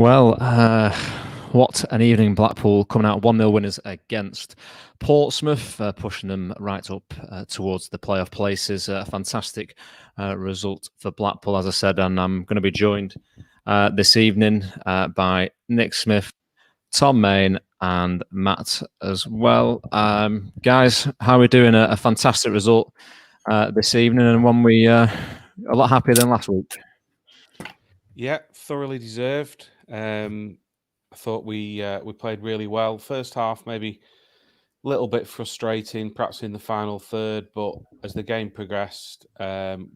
Well, what an evening. Blackpool coming out 1-0 winners against Portsmouth, pushing them right up towards the playoff places. A fantastic result for Blackpool, as I said, and I'm going to be joined this evening by Nick Smith, Tom Main, and Matt as well. Guys, how are we doing? A fantastic result this evening, and one we a lot happier than last week. Yeah, thoroughly deserved. I thought we played really well. First half, maybe a little bit frustrating, perhaps in the final third, but as the game progressed,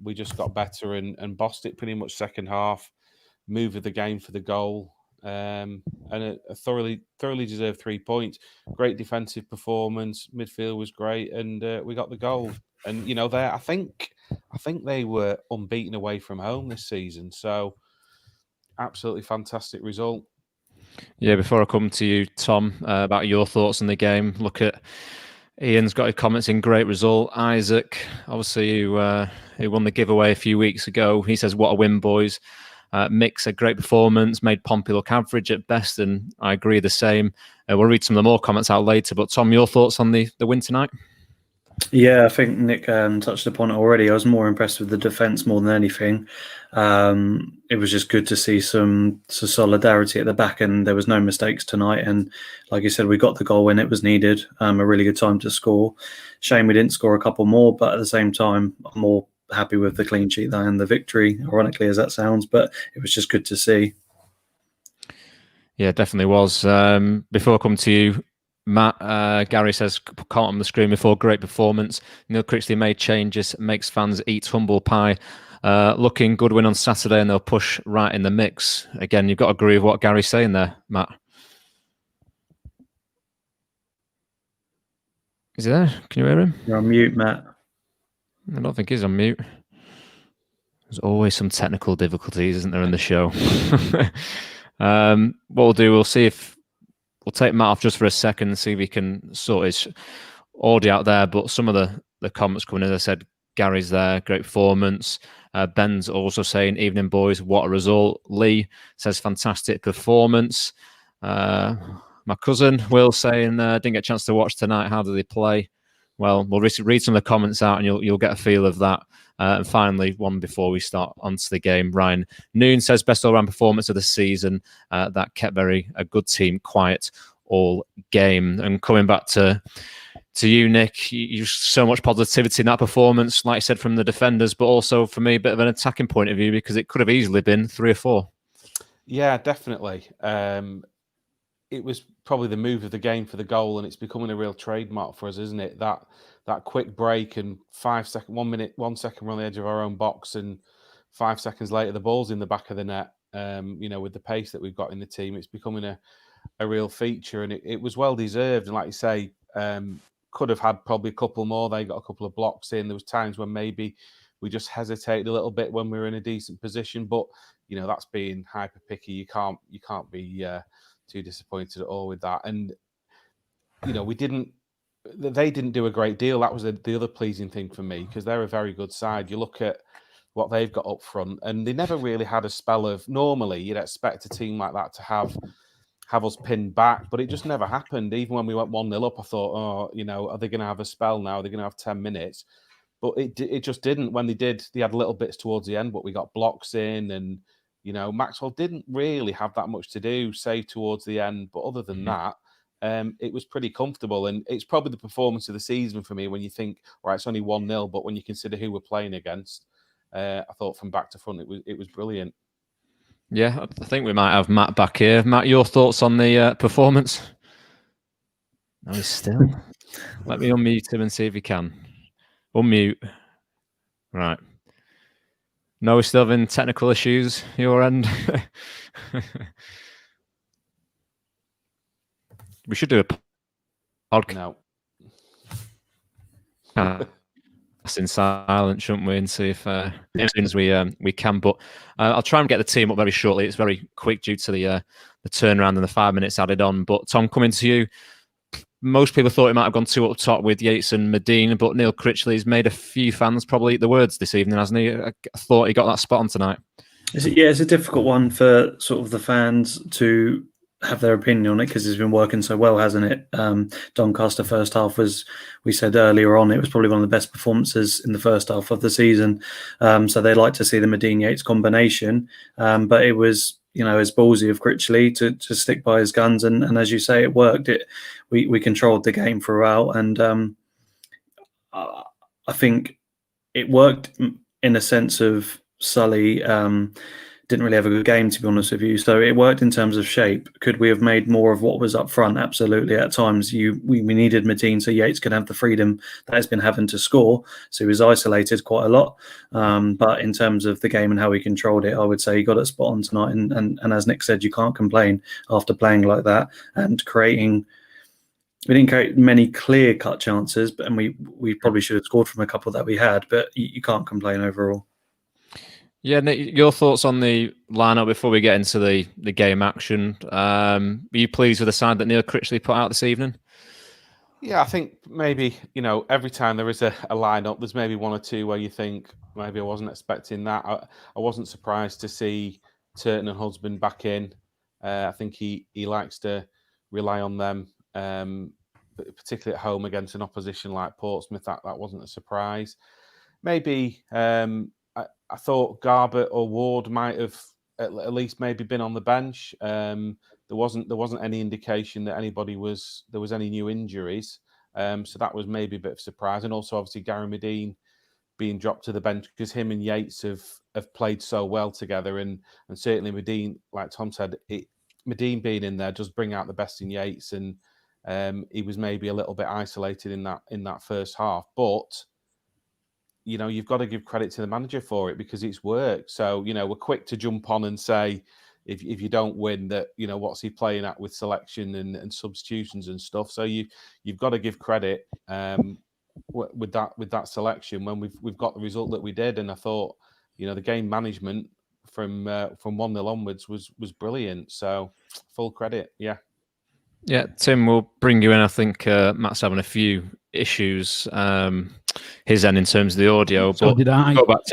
we just got better and bossed it pretty much second half. Move of the game for the goal, and a thoroughly deserved 3 points. Great defensive performance. Midfield was great, and we got the goal. And I think they were unbeaten away from home this season. So absolutely fantastic result. Yeah, before I come to you, Tom, about your thoughts on the game, look at Ian's got his comments in. Great result. Isaac, obviously, who won the giveaway a few weeks ago, he says, what a win, boys. Mick said, great performance, made Pompey look average at best, and I agree the same. We'll read some of the more comments out later, but Tom, your thoughts on the win tonight? Yeah, I think Nick touched upon it already. I was more impressed with the defence more than anything. It was just good to see some solidarity at the back, and there was no mistakes tonight. And like you said, we got the goal when it was needed. A really good time to score. Shame we didn't score a couple more, but at the same time, I'm more happy with the clean sheet than the victory, ironically as that sounds. But it was just good to see. Yeah, definitely was. Before I come to you, Matt, Gary says, caught on the screen before, great performance. Neil Critchley made changes, makes fans eat humble pie. Looking good win on Saturday, and they'll push right in the mix. Again, you've got to agree with what Gary's saying there, Matt. Is he there? Can you hear him? You're on mute, Matt. I don't think he's on mute. There's always some technical difficulties, isn't there, in the show? What we'll do, we'll see if we'll take Matt off just for a second and see if he can sort his audio out there. But some of the comments coming in, as I said, Gary's there, great performance. Ben's also saying, evening boys, what a result. Lee says, fantastic performance. My cousin Will saying, didn't get a chance to watch tonight. How did they play? Well, we'll read some of the comments out and you'll get a feel of that. And finally, one before we start onto the game, Ryan Noon says, best all-round performance of the season. That kept a good team quiet all game. And coming back to you, Nick, you so much positivity in that performance, like I said, from the defenders, but also for me, a bit of an attacking point of view, because it could have easily been 3 or 4. Yeah, definitely. It was probably the move of the game for the goal, and it's becoming a real trademark for us, isn't it? That quick break and 5 second, 1 minute, 1 second we're on the edge of our own box, and 5 seconds later the ball's in the back of the net. With the pace that we've got in the team, it's becoming a real feature, and it was well deserved. And like you say, could have had probably a couple more. They got a couple of blocks in. There was times when maybe we just hesitated a little bit when we were in a decent position, but that's being hyper picky. You can't be too disappointed at all with that. And they didn't do a great deal. That was the other pleasing thing for me, because they're a very good side. You look at what they've got up front, and they never really had a spell of, normally you'd expect a team like that to have us pinned back, but it just never happened. Even when we went 1-0 up, I thought, are they going to have a spell now? Are they going to have 10 minutes? But it just didn't. When they did, they had little bits towards the end, but we got blocks in, and Maxwell didn't really have that much to do, save towards the end. But other than that, it was pretty comfortable. And it's probably the performance of the season for me when you think, right, it's only 1-0, but when you consider who we're playing against, I thought from back to front, it was brilliant. Yeah, I think we might have Matt back here. Matt, your thoughts on the performance? No, he's still. Let me unmute him and see if he can. Unmute. Right. No, we're still having technical issues your end. We should do a podcast. No. In silence, shouldn't we? And see if as soon as we can. But I'll try and get the team up very shortly. It's very quick due to the turnaround and the 5 minutes added on. But Tom, coming to you, most people thought he might have gone 2 up top with Yates and Medina, but Neil Critchley's made a few fans probably eat the words this evening, hasn't he? I thought he got that spot on tonight. It's a difficult one for sort of the fans to have their opinion on it because it's been working so well, hasn't it? Doncaster first half was, we said earlier on, it was probably one of the best performances in the first half of the season. So they like to see the Medine Yates combination, but it was, it's ballsy of Critchley to stick by his guns, and as you say, it worked. We controlled the game throughout, and I think it worked in a sense of Sully didn't really have a good game, to be honest with you. So it worked in terms of shape. Could we have made more of what was up front? Absolutely. At times, we needed Medine so Yates could have the freedom that he's been having to score. So he was isolated quite a lot. But in terms of the game and how he controlled it, I would say he got it spot on tonight. And as Nick said, you can't complain after playing like that and creating. We didn't create many clear-cut chances, and we probably should have scored from a couple that we had. But you can't complain overall. Yeah, Nick, your thoughts on the lineup before we get into the game action? Were you pleased with the side that Neil Critchley put out this evening? Yeah, I think maybe, every time there is a lineup, there's maybe one or two where you think, maybe I wasn't expecting that. I wasn't surprised to see Turton and Husband back in. I think he likes to rely on them, particularly at home against an opposition like Portsmouth. That wasn't a surprise. Maybe I thought Garbutt or Ward might have at least maybe been on the bench. There wasn't any indication that there was any new injuries. So that was maybe a bit of a surprise. And also obviously Gary Medine being dropped to the bench because him and Yates have played so well together. And certainly Medine, like Tom said, Medine being in there does bring out the best in Yates. And he was maybe a little bit isolated in that first half. But you've got to give credit to the manager for it because it's worked. So, we're quick to jump on and say, if you don't win that, what's he playing at with selection and substitutions and stuff. So you've got to give credit with that selection when we've got the result that we did. And I thought, the game management from 1-0 onwards was brilliant. So full credit. Yeah. Yeah, Tim, we'll bring you in. I think Matt's having a few issues his end in terms of the audio. So did I. Go back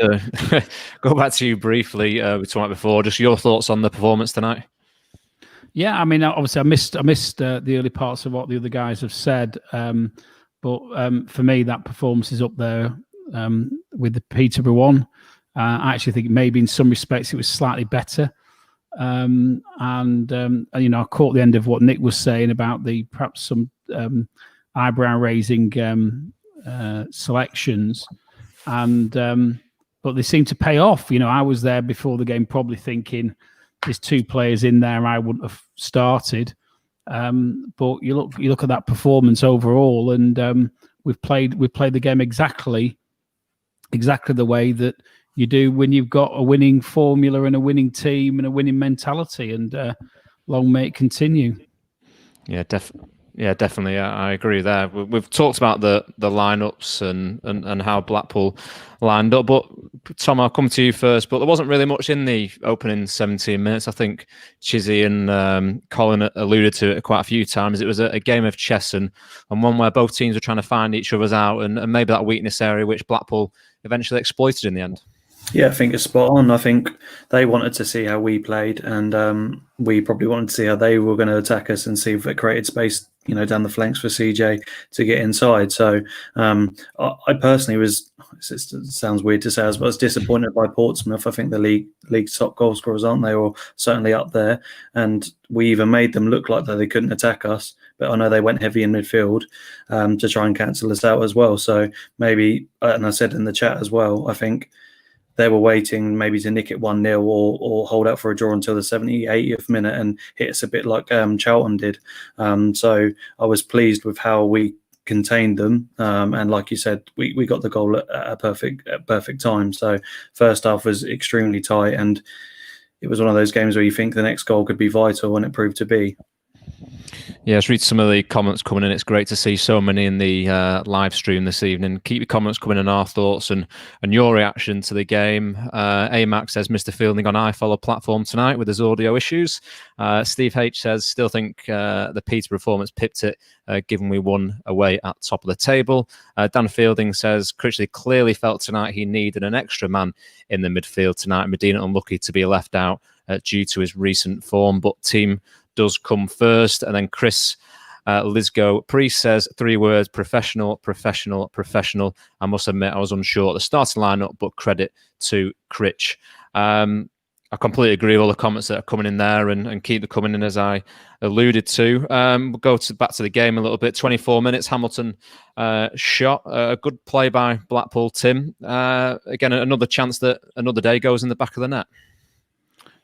to you briefly. We talked before. Just your thoughts on the performance tonight. Yeah, I mean, obviously, I missed the early parts of what the other guys have said, but for me, that performance is up there with the Peterborough one. I actually think maybe in some respects it was slightly better. I caught the end of what Nick was saying about perhaps some eyebrow raising selections, but they seem to pay off. I was there before the game, probably thinking there's two players in there I wouldn't have started. But you look at that performance overall, and we've played the game exactly the way that you do when you've got a winning formula and a winning team and a winning mentality, and long may it continue. Yeah, definitely. I agree there. We've talked about the lineups and how Blackpool lined up, but Tom, I'll come to you first. But there wasn't really much in the opening 17 minutes. I think Chizzy and Colin alluded to it quite a few times. It was a game of chess and one where both teams were trying to find each other's out and maybe that weakness area which Blackpool eventually exploited in the end. Yeah, I think it's spot on. I think they wanted to see how we played, and we probably wanted to see how they were going to attack us and see if it created space, down the flanks for CJ to get inside. So I personally was, it sounds weird to say, I was disappointed by Portsmouth. I think the league's top goal scorers, aren't they, or certainly up there. And we even made them look like that they couldn't attack us. But I know they went heavy in midfield to try and cancel us out as well. So maybe, and I said in the chat as well, I think they were waiting maybe to nick it 1-0 or hold out for a draw until the 78th minute and hit us a bit like Charlton did. So I was pleased with how we contained them. And like you said, we got the goal at a perfect time. So first half was extremely tight, and it was one of those games where you think the next goal could be vital, and it proved to be. Yeah, let's read some of the comments coming in. It's great to see so many in the live stream this evening. Keep your comments coming in, our thoughts and your reaction to the game. AMAC says, Mr. Fielding on iFollow platform tonight with his audio issues. Steve H says, still think the Peter performance pipped it, given we won away at top of the table. Dan Fielding says, Critchley clearly felt tonight he needed an extra man in the midfield tonight. Medina unlucky to be left out due to his recent form, but team does come first. And then Chris Lisgo Priest says 3 words: professional, professional, professional. I must admit I was unsure at the starting lineup, but credit to Critch. I completely agree with all the comments that are coming in there and keep them coming in, as I alluded to. We'll go back to the game a little bit. 24 minutes, Hamilton shot. A good play by Blackpool, Tim. Again, another chance that another day goes in the back of the net.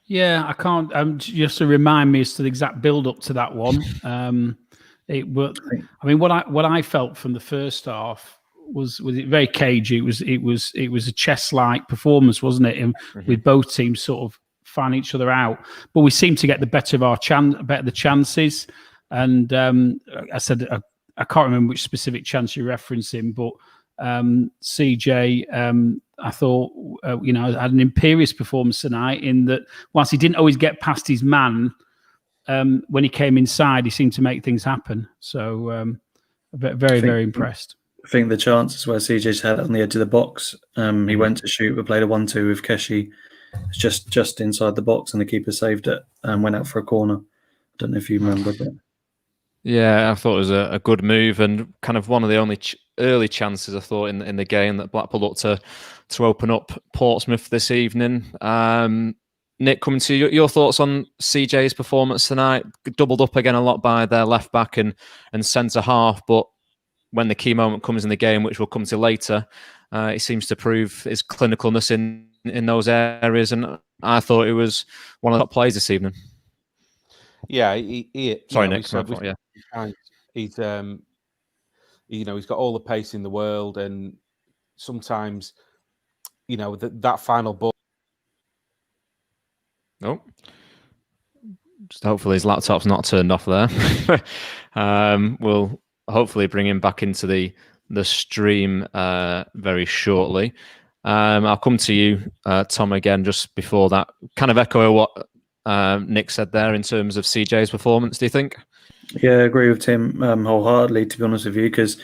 Yeah, I can't. Just to remind me as to the exact build up to that one. I mean, what I felt from the first half was it very cagey. It was a chess-like performance, wasn't it? And with both teams sort of finding each other out, but we seemed to get the better of our chances. And I said I can't remember which specific chance you're referencing, but CJ, I thought, had an imperious performance tonight in that whilst he didn't always get past his man, when he came inside, he seemed to make things happen. So very impressed. I think the chances where CJ's had it on the edge of the box, he went to shoot, but played a 1-2 with Keshi just inside the box, and the keeper saved it and went out for a corner. I don't know if you remember that. Yeah, I thought it was a good move and kind of one of the only early chances I thought in the game that Blackpool looked to open up Portsmouth this evening. Nick, coming to you, your thoughts on CJ's performance tonight? Doubled up again a lot by their left back and centre half, but when the key moment comes in the game, which we'll come to later, he seems to prove his clinicalness in those areas, and I thought it was one of the top plays this evening. Yeah, sorry, Nick. He's he's got all the pace in the world, and sometimes that final ball. Oh, just hopefully his laptop's not turned off there. We'll hopefully bring him back into the stream very shortly. I'll come to you, Tom, again just before that. Kind of echo what Nick said there in terms of CJ's performance. Do you think? Yeah, I agree with Tim wholeheartedly, to be honest with you, because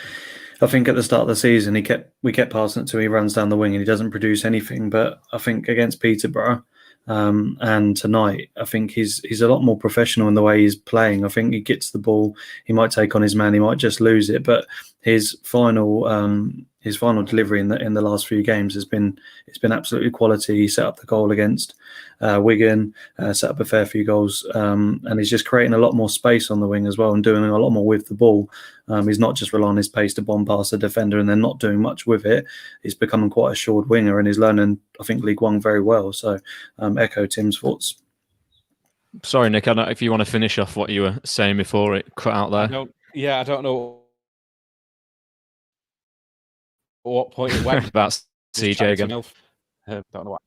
I think at the start of the season we kept passing it to him. He runs down the wing and he doesn't produce anything. But I think against Peterborough and tonight, I think he's a lot more professional in the way he's playing. I think he gets the ball, he might take on his man, he might just lose it, but his final delivery in the last few games it's been absolutely quality. He set up the goal against Wigan, set up a fair few goals, and he's just creating a lot more space on the wing as well and doing a lot more with the ball. He's not just relying on his pace to bomb past the defender and then not doing much with it. He's becoming quite a short winger and he's learning, I think, League One very well. So echo Tim's thoughts. Sorry, Nick, I don't know if you want to finish off what you were saying before it cut out there. I don't know what point it went. About CJ again. Don't know what.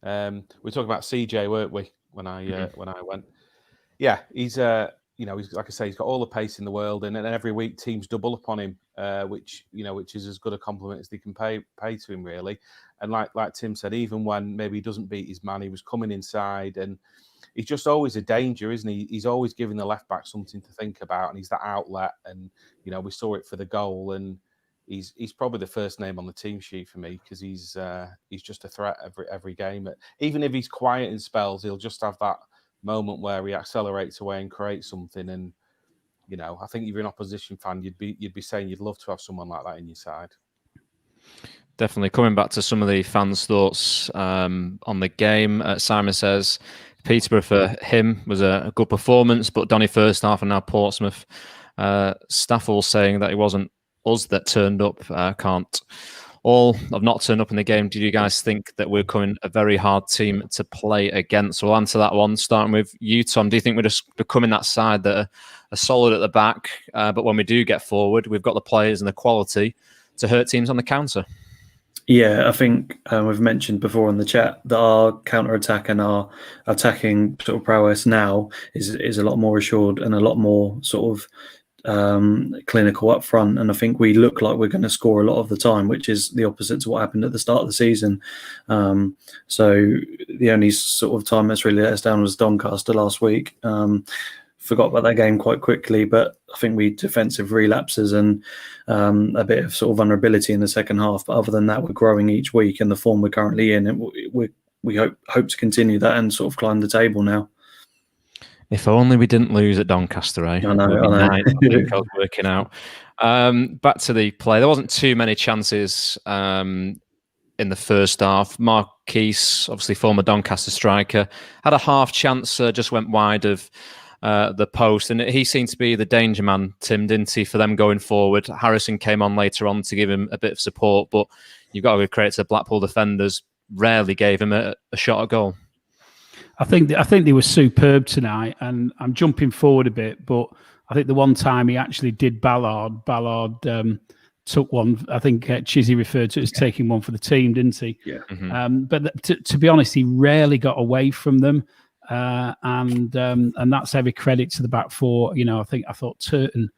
We're talking about CJ, weren't we? When I went, yeah, he's he's like I say, he's got all the pace in the world, and every week teams double up on him, which is as good a compliment as they can pay to him, really. And like Tim said, even when maybe he doesn't beat his man, he was coming inside, and he's just always a danger, isn't he? He's always giving the left back something to think about, and he's that outlet. And we saw it for the goal, and he's probably the first name on the team sheet for me because he's just a threat every game. Even if he's quiet in spells, he'll just have that moment where he accelerates away and creates something. And I think if you're an opposition fan, you'd be saying you'd love to have someone like that in your side. Definitely. Coming back to some of the fans' thoughts on the game, Simon says Peterborough for him was a good performance, but Donny first half and now Portsmouth. Staffel saying that it wasn't us that turned up. Can't all have not turned up in the game. Did you guys think that we're coming a very hard team to play against? So we'll answer that one, starting with you, Tom. Do you think we're just becoming that side that are solid at the back, but when we do get forward, we've got the players and the quality to hurt teams on the counter? Yeah, I think we've mentioned before in the chat that our counter-attack and our attacking sort of prowess now is a lot more assured and a lot more sort of clinical up front. And I think we look like we're going to score a lot of the time, which is the opposite to what happened at the start of the season. So the only sort of time that's really let us down was Doncaster last week. Forgot about that game quite quickly, but I think we defensive relapses and a bit of sort of vulnerability in the second half. But other than that, we're growing each week, and the form we're currently in, and we hope to continue that and sort of climb the table now. If only we didn't lose at Doncaster, eh? I know. I think I was working out. Back to the play. There wasn't too many chances in the first half. Marquise, obviously former Doncaster striker, had a half chance, just went wide of the post, and he seemed to be the danger man, Tim, didn't he, for them going forward. Harrison came on later on to give him a bit of support, but you've got to give credit to the Blackpool defenders, rarely gave him a shot at goal. I think they were superb tonight, and I'm jumping forward a bit, but I think the one time he actually did Ballard took one. I think Chizzy referred to it as taking one for the team, didn't he? Yeah. Mm-hmm. But to be honest, he rarely got away from them, and that's every credit to the back four. You know, I thought Turton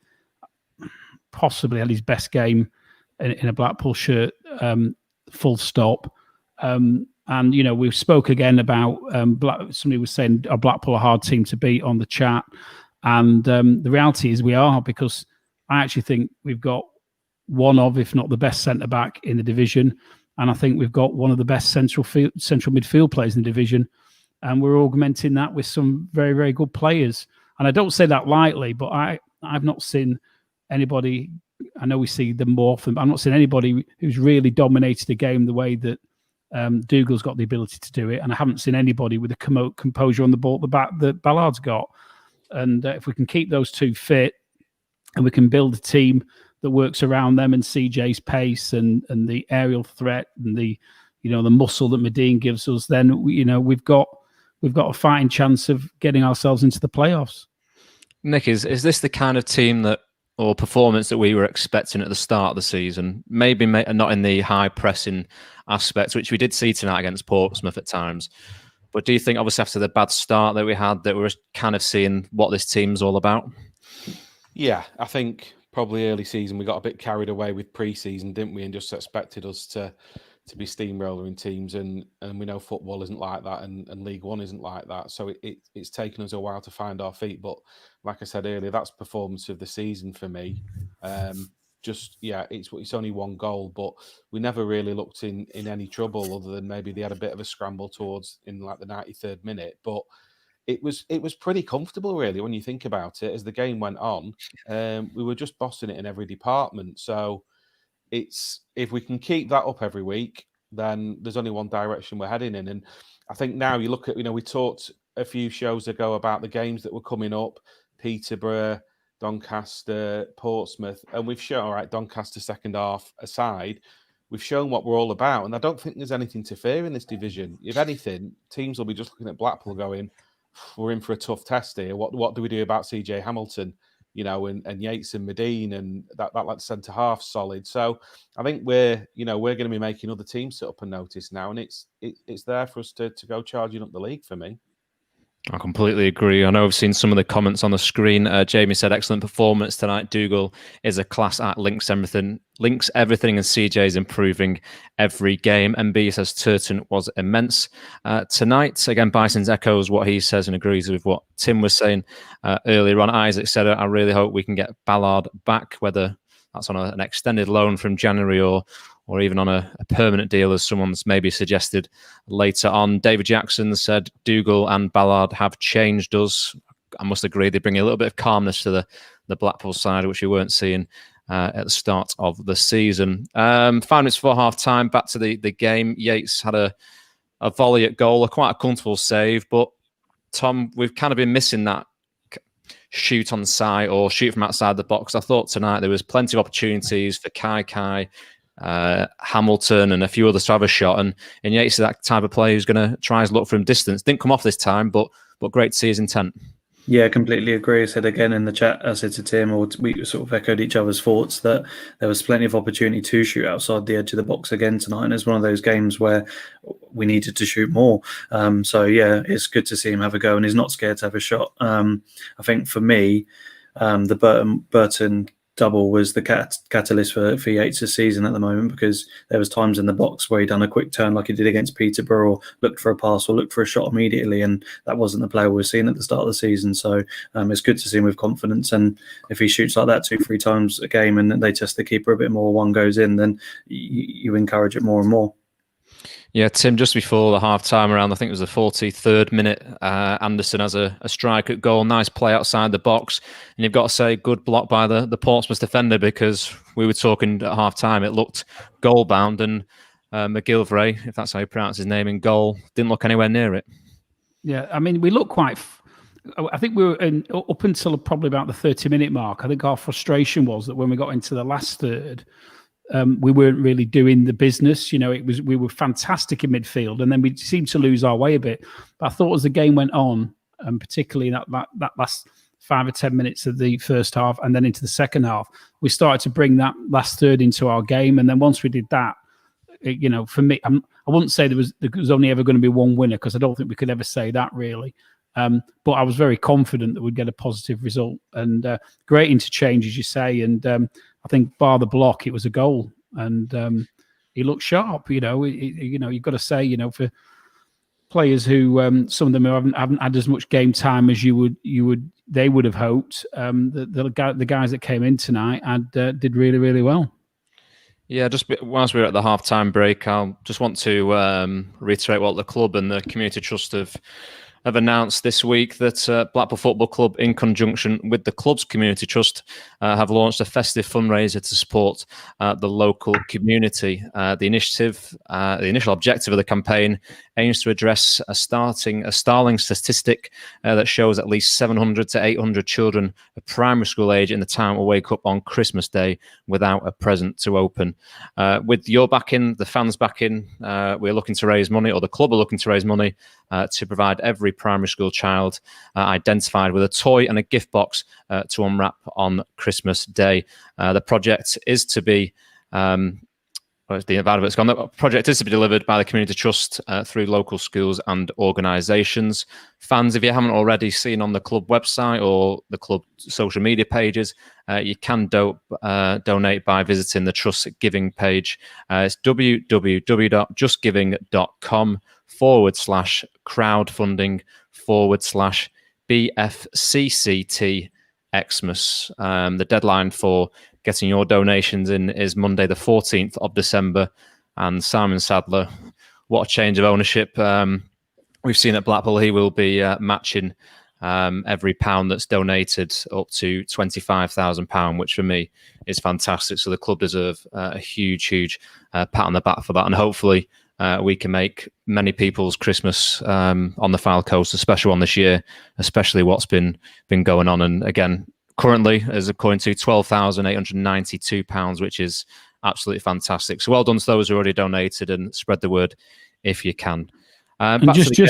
possibly had his best game in a Blackpool shirt. Full stop. And, you know, we spoke again about somebody was saying a Blackpool a hard team to beat on the chat. And the reality is we are, because I actually think we've got one of, if not the best centre-back in the division. And I think we've got one of the best central midfield players in the division. And we're augmenting that with some very, very good players. And I don't say that lightly, but I've not seen anybody, I know we see them more often, but I've not seen anybody who's really dominated a game the way that Dougle's got the ability to do it, and I haven't seen anybody with the composure on the ball at the back that Ballard's got. And if we can keep those two fit, and we can build a team that works around them and CJ's pace and the aerial threat and the muscle that Medine gives us, then we've got a fighting chance of getting ourselves into the playoffs. Nick, is this the kind of team or performance that we were expecting at the start of the season? Maybe not in the high pressing aspects, which we did see tonight against Portsmouth at times. But do you think, obviously, after the bad start that we had, that we're kind of seeing what this team's all about? Yeah, I think probably early season we got a bit carried away with pre-season, didn't we? And just expected us to be steamrolling teams, and we know football isn't like that, and League One isn't like that. So it's taken us a while to find our feet. But like I said earlier, that's performance of the season for me. It's only one goal, but we never really looked in any trouble, other than maybe they had a bit of a scramble towards in like the 93rd minute. But it was pretty comfortable, really, when you think about it. As the game went on, we were just bossing it in every department. So if we can keep that up every week, then there's only one direction we're heading in. And I think now you look at, we talked a few shows ago about the games that were coming up, Peterborough, Doncaster, Portsmouth, and we've shown, all right, Doncaster second half aside, we've shown what we're all about. And I don't think there's anything to fear in this division. If anything, teams will be just looking at Blackpool going, we're in for a tough test here. What do we do about CJ Hamilton? And Yates and Medine, and that like centre half solid. So I think we're going to be making other teams sit up and notice now, and it's there for us to go charging up the league for me. I completely agree. I know I've seen some of the comments on the screen. Jamie said, excellent performance tonight. Doogle is a class act, links everything, and CJ is improving every game. MB says Turton was immense tonight. Again, Bison's echoes what he says and agrees with what Tim was saying earlier on. Isaac said, I really hope we can get Ballard back, whether that's on an extended loan from January or even on a permanent deal, as someone's maybe suggested later on. David Jackson said, Doogle and Ballard have changed us. I must agree, they bring a little bit of calmness to the Blackpool side, which we weren't seeing at the start of the season. 5 minutes before half-time, back to the game. Yates had a volley at goal, quite a comfortable save. But, Tom, we've kind of been missing that shoot on site or shoot from outside the box. I thought tonight there was plenty of opportunities for Kai, Hamilton and a few others to have a shot, and Yates is that type of player who's going to try his luck from distance. Didn't come off this time, but great to see his intent. Yeah, completely agree. I said again in the chat, I said to Tim, or we sort of echoed each other's thoughts that there was plenty of opportunity to shoot outside the edge of the box again tonight. And it's one of those games where we needed to shoot more. So, yeah, it's good to see him have a go, and he's not scared to have a shot. I think for me, the Burton double was the catalyst for Yates' season at the moment, because there was times in the box where he done a quick turn like he did against Peterborough, or looked for a pass or looked for a shot immediately, and that wasn't the player we were seeing at the start of the season. So it's good to see him with confidence, and if he shoots like that 2-3 times a game and they test the keeper a bit more, one goes in, then you encourage it more and more. Yeah, Tim, just before the half-time around, I think it was the 43rd minute, Anderson has a strike at goal, nice play outside the box, and you've got to say good block by the Portsmouth defender, because we were talking at half-time, it looked goal-bound, and McGilvray, if that's how you pronounce his name, in goal, didn't look anywhere near it. Yeah, I mean, we look quite... I think we were up until probably about the 30-minute mark. I think our frustration was that when we got into the last third, we weren't really doing the business. You know, we were fantastic in midfield, and then we seemed to lose our way a bit. But I thought as the game went on, and particularly that last 5 or 10 minutes of the first half, and then into the second half, we started to bring that last third into our game. And then once we did that, you know, for me, I wouldn't say there was only ever going to be one winner, because I don't think we could ever say that really. But I was very confident that we'd get a positive result, and great interchange, as you say. And I think bar the block, it was a goal, and he looked sharp. You know, you've got to say, you know, for players who some of them haven't had as much game time as they would have hoped. The guys that came in tonight did really, really well. Yeah, just whilst we were at the half-time break, I'll just want to reiterate what the club and the Community Trust have announced this week, that Blackpool Football Club, in conjunction with the club's Community Trust, have launched a festive fundraiser to support the local community. The initial objective of the campaign aims to address a startling statistic that shows at least 700 to 800 children of primary school age in the town will wake up on Christmas Day without a present to open. With your backing, the fans' backing, we're looking to raise money, or the club are looking to raise money, to provide every primary school child identified with a toy and a gift box to unwrap on Christmas Day. The project is to be The project is to be delivered by the Community Trust through local schools and organisations. Fans, if you haven't already seen on the club website or the club social media pages, you can donate by visiting the Trust giving page. It's www.justgiving.com/crowdfunding/BFCCT Xmas. The deadline for getting your donations in is Monday, the 14th of December. And Simon Sadler, what a change of ownership we've seen at Blackpool. He will be matching every pound that's donated up to £25,000, which for me is fantastic. So the club deserve a huge pat on the back for that. And hopefully we can make many people's Christmas on the Fylde Coast a special one this year, especially what's been going on. And again, currently, as according to £12,892, which is absolutely fantastic. So well done to those who already donated, and spread the word if you can. And just do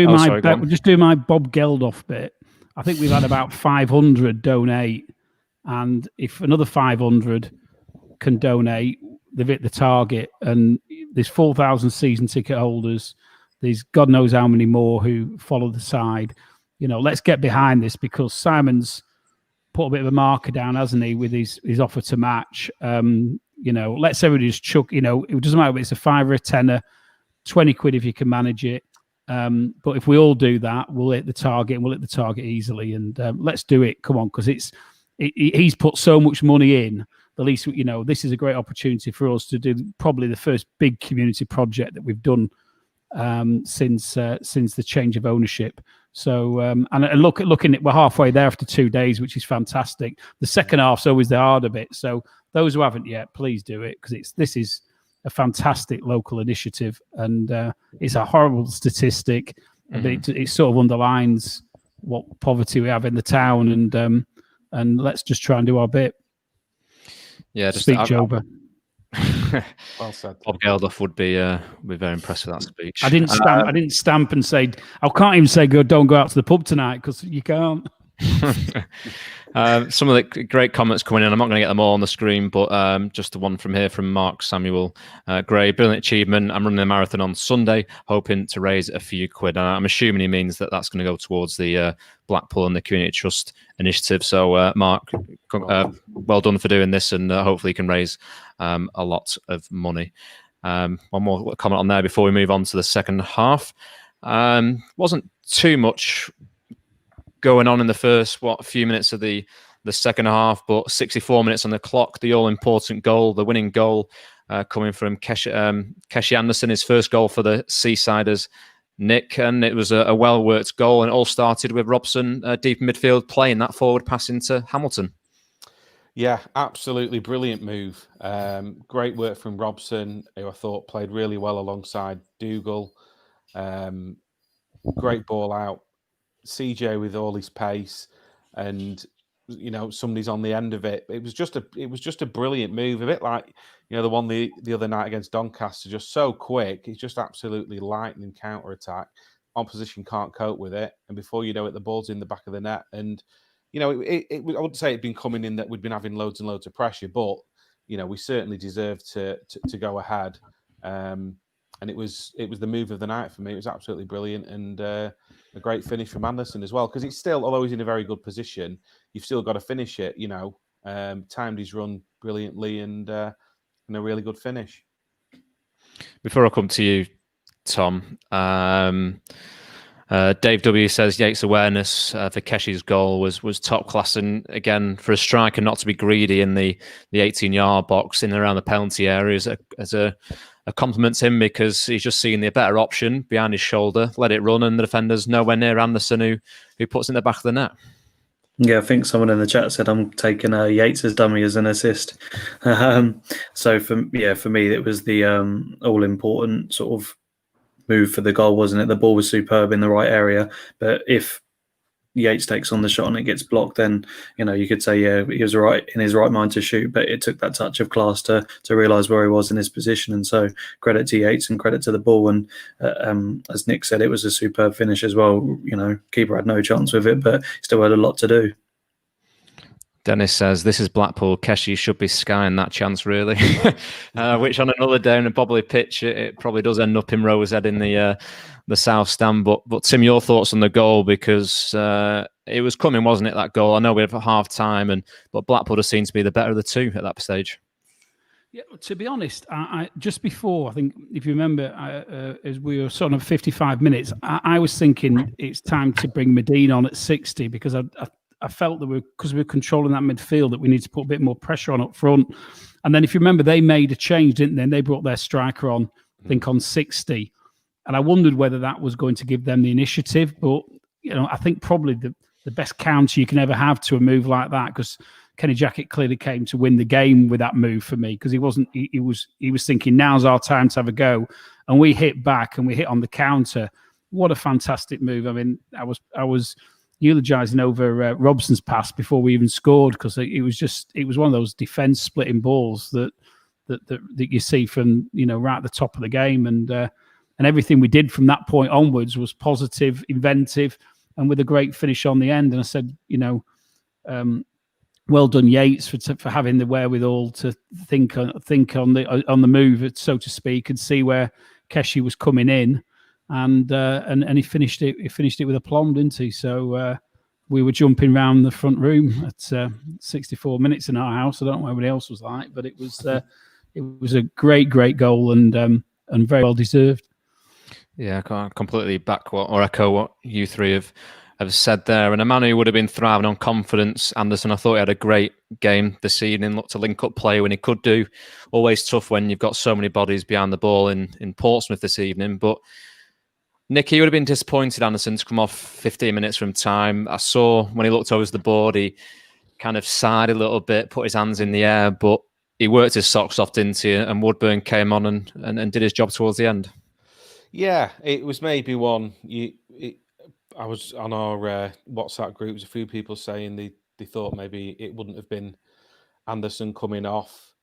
my Bob Geldof bit. I think we've had about 500 donate, and if another 500 can donate, they've hit the target. And there's 4,000 season ticket holders. There's God knows how many more who follow the side. You know, let's get behind this, because Simon's put a bit of a marker down, hasn't he, with his offer to match. You know, let's everybody just chuck, you know, it doesn't matter if it's a £5 or a £10, 20 quid if you can manage it. But if we all do that, we'll hit the target, and we'll hit the target easily. And let's do it. Come on, because he's put so much money in. The least, you know, this is a great opportunity for us to do probably the first big community project that we've done since the change of ownership. So and looking at, we're halfway there after 2 days, which is fantastic. The second half's always the harder bit. So those who haven't yet, please do it, because this is a fantastic local initiative, and it's a horrible statistic, but it sort of underlines what poverty we have in the town, and let's just try and do our bit. Yeah, just speak Joba. Well said. Bob Geldof would be very impressed with that speech. I didn't stamp and say. I can't even say don't go out to the pub tonight because you can't. Some of the great comments coming in. I'm not going to get them all on the screen, but just the one from here from Mark Samuel Gray. Brilliant achievement. I'm running a marathon on Sunday, hoping to raise a few quid. I'm assuming he means that's going to go towards the Blackpool and the Community Trust initiative. So, Mark, well done for doing this, and hopefully you can raise a lot of money. One more comment on there before we move on to the second half. Wasn't too much going on in the first few minutes of the second half, but 64 minutes on the clock, the all-important goal, the winning goal coming from Keshi Anderson, his first goal for the Seasiders, Nick, and it was a well-worked goal, and it all started with Robson deep in midfield playing that forward pass into Hamilton. Yeah, absolutely brilliant move. Great work from Robson, who I thought played really well alongside Doogle. Great ball out. CJ with all his pace, and somebody's on the end of it. It was just a brilliant move, a bit like the one the other night against Doncaster, just so quick. It's just absolutely lightning counter attack. Opposition can't cope with it, and before you know it, the ball's in the back of the net. And I wouldn't say it'd been coming in that we'd been having loads and loads of pressure, but we certainly deserved to go ahead. And it was the move of the night for me. It was absolutely brilliant, and a great finish from Anderson as well. Because it's still, although he's in a very good position, you've still got to finish it. Timed his run brilliantly, and a really good finish. Before I come to you, Tom, Dave W says Yates' awareness for Keshi's goal was top class, and again for a striker not to be greedy in the 18-yard box in and around the penalty area as a compliment to him, because he's just seeing the better option behind his shoulder, let it run, and the defender's nowhere near Anderson who puts it in the back of the net. Yeah, I think someone in the chat said I'm taking Yates' dummy as an assist. So for me, it was the all-important sort of move for the goal, wasn't it? The ball was superb in the right area, but if Yates takes on the shot and it gets blocked, then you could say he was right in his right mind to shoot, but it took that touch of class to realise where he was in his position. And so credit to Yates and credit to the ball. And as Nick said, it was a superb finish as well. Keeper had no chance with it, but still had a lot to do. Dennis says, this is Blackpool. Keshi should be skying that chance, really. Which on another day on a bobbly pitch, it probably does end up in Rosehead in the South Stand. But Tim, your thoughts on the goal, because it was coming, wasn't it, that goal? I know we have half time, but Blackpool just seemed to be the better of the two at that stage. Yeah, to be honest, I just before, I think, if you remember, as we were sort of 55 minutes, I was thinking it's time to bring Medina on at 60, because I felt that because we were controlling that midfield, that we need to put a bit more pressure on up front. And then if you remember, they made a change, didn't they? And they brought their striker on, I think, on 60. And I wondered whether that was going to give them the initiative. But, I think probably the best counter you can ever have to a move like that, because Kenny Jackett clearly came to win the game with that move for me, because he was thinking, now's our time to have a go. And we hit back and we hit on the counter. What a fantastic move. I mean, I was eulogising over Robson's pass before we even scored, because it was one of those defence splitting balls that you see from right at the top of the game, and everything we did from that point onwards was positive, inventive, and with a great finish on the end. And I said, well done, Yates, for having the wherewithal to think on the move, so to speak, and see where Keshi was coming in. And he finished it. He finished it with aplomb, didn't he? So we were jumping around the front room at 64 minutes in our house. I don't know what everybody else was like, but it was a great goal, and very well deserved. Yeah, I can't completely back or echo what you three have said there. And a man who would have been thriving on confidence, Anderson, I thought he had a great game this evening. Looked to link up play when he could do. Always tough when you've got so many bodies behind the ball in Portsmouth this evening, but. Nicky, you would have been disappointed, Anderson, to come off 15 minutes from time. I saw when he looked over the board, he kind of sighed a little bit, put his hands in the air, but he worked his socks off, didn't he? And Woodburn came on and did his job towards the end. Yeah, it was maybe one. I was on our WhatsApp groups, a few people saying they thought maybe it wouldn't have been Anderson coming off.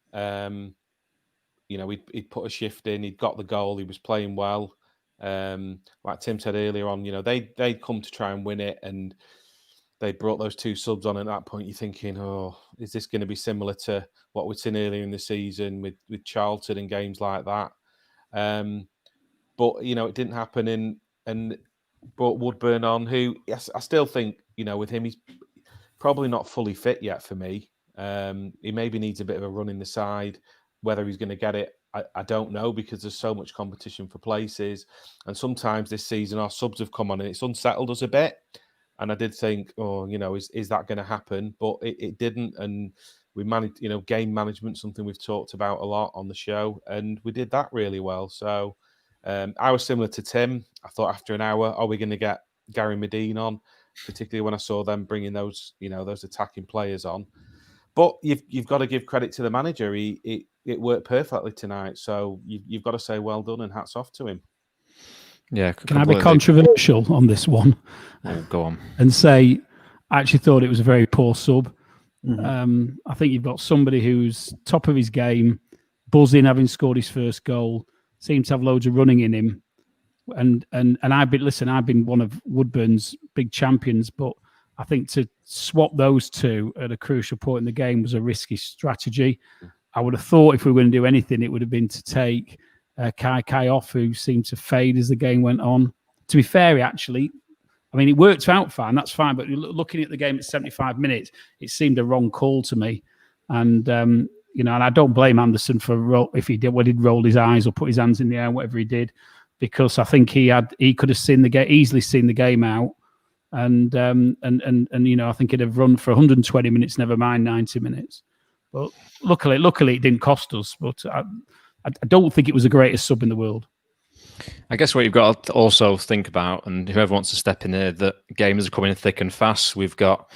he'd put a shift in, he'd got the goal, he was playing well. Like Tim said earlier on, they'd come to try and win it, and they brought those 2 subs on. At that point, you're thinking, oh, is this going to be similar to what we'd seen earlier in the season with Charlton and games like that? But it didn't happen, and brought Woodburn on, who, yes, I still think, with him, he's probably not fully fit yet for me. He maybe needs a bit of a run in the side. Whether he's going to get it, I don't know, because there's so much competition for places. And sometimes this season our subs have come on and it's unsettled us a bit. And I did think, is that going to happen? But it didn't. And we managed, game management, something we've talked about a lot on the show. And we did that really well. So I was similar to Tim. I thought after an hour, are we going to get Gary Medine on? Particularly when I saw them bringing those attacking players on. But you've got to give credit to the manager. It worked perfectly tonight. So you've got to say well done and hats off to him. Yeah. Can I be controversial on this one? Oh, go on. And say, I actually thought it was a very poor sub. Mm-hmm. I think you've got somebody who's top of his game, buzzing, having scored his first goal, seems to have loads of running in him. And I've been one of Woodburn's big champions, but I think to swap those two at a crucial point in the game was a risky strategy. I would have thought if we were going to do anything, it would have been to take Kai off, who seemed to fade as the game went on. To be fair, it worked out fine, that's fine, but looking at the game at 75 minutes, it seemed a wrong call to me. And, and I don't blame Anderson for if he did roll his eyes or put his hands in the air, whatever he did, because I think he could have easily seen the game out. And I think it'd have run for 120 minutes, never mind 90 minutes. But luckily it didn't cost us. But I don't think it was the greatest sub in the world. I guess what you've got to also think about, and whoever wants to step in here, that games are coming thick and fast. We've got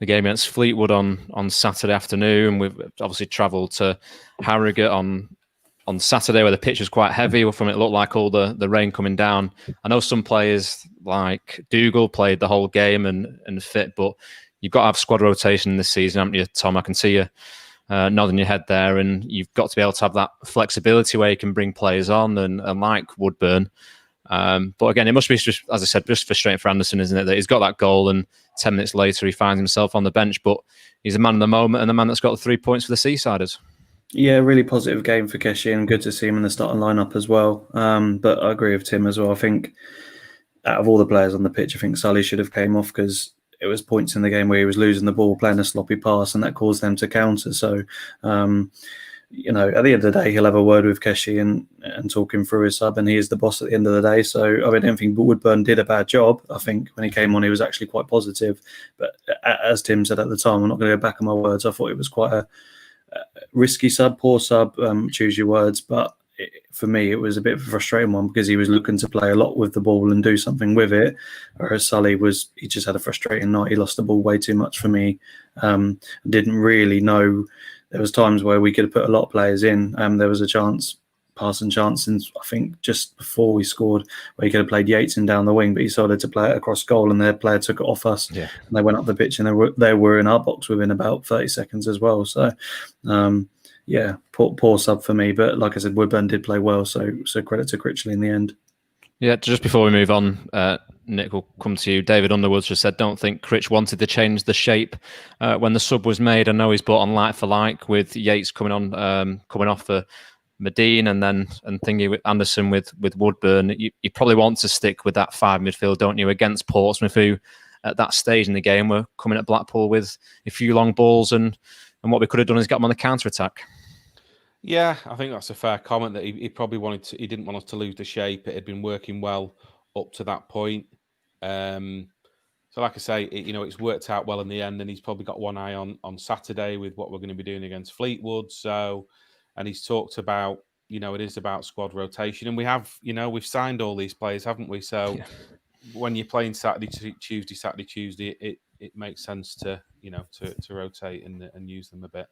the game against Fleetwood on Saturday afternoon. We've obviously travelled to Harrogate on Saturday, where the pitch was quite heavy, from it looked like all the rain coming down. I know some players like Doogle played the whole game and fit, but you've got to have squad rotation this season, haven't you, Tom? I can see you nodding your head there, and you've got to be able to have that flexibility where you can bring players on and like Woodburn. But again, it must be just, as I said, just frustrating for Anderson, isn't it? That he's got that goal and 10 minutes later he finds himself on the bench, but he's a man of the moment and the man that's got the 3 points for the Seasiders. Yeah, really positive game for Keshi, and good to see him in the starting lineup as well. But I agree with Tim as well. I think out of all the players on the pitch, I think Sully should have came off, because it was points in the game where he was losing the ball, playing a sloppy pass, and that caused them to counter. So, at the end of the day, he'll have a word with Keshi and talk him through his sub, and he is the boss at the end of the day. So I don't think Woodburn did a bad job. I think when he came on, he was actually quite positive. But as Tim said at the time, I'm not going to go back on my words. I thought it was quite a risky sub, poor sub, choose your words. But for me, it was a bit of a frustrating one, because he was looking to play a lot with the ball and do something with it. Whereas Sully he just had a frustrating night. He lost the ball way too much for me. Didn't really know. There was times where we could have put a lot of players in. There was a passing chance, and I think just before we scored, where he could have played Yates in down the wing, but he decided to play it across goal, and their player took it off us. Yeah. And they went up the pitch, and they were in our box within about 30 seconds as well. So, poor sub for me. But like I said, Woodburn did play well, so credit to Critchley in the end. Yeah, just before we move on, Nick, will come to you. David Underwood's just said, don't think Critch wanted to change the shape when the sub was made. I know he's brought on like for like, with Yates coming off for Medine and thingy with Anderson with Woodburn. You probably want to stick with that 5 midfield, don't you, against Portsmouth, who at that stage in the game were coming at Blackpool with a few long balls, and what we could have done is get them on the counter attack. Yeah, I think that's a fair comment, that he probably he didn't want us to lose the shape. It had been working well up to that point. So like I say, it's worked out well in the end, and he's probably got one eye on Saturday with what we're going to be doing against Fleetwood. So, and he's talked about, it is about squad rotation, and we have, we've signed all these players, haven't we? So when you're playing Saturday, Tuesday, it makes sense to rotate and use them a bit.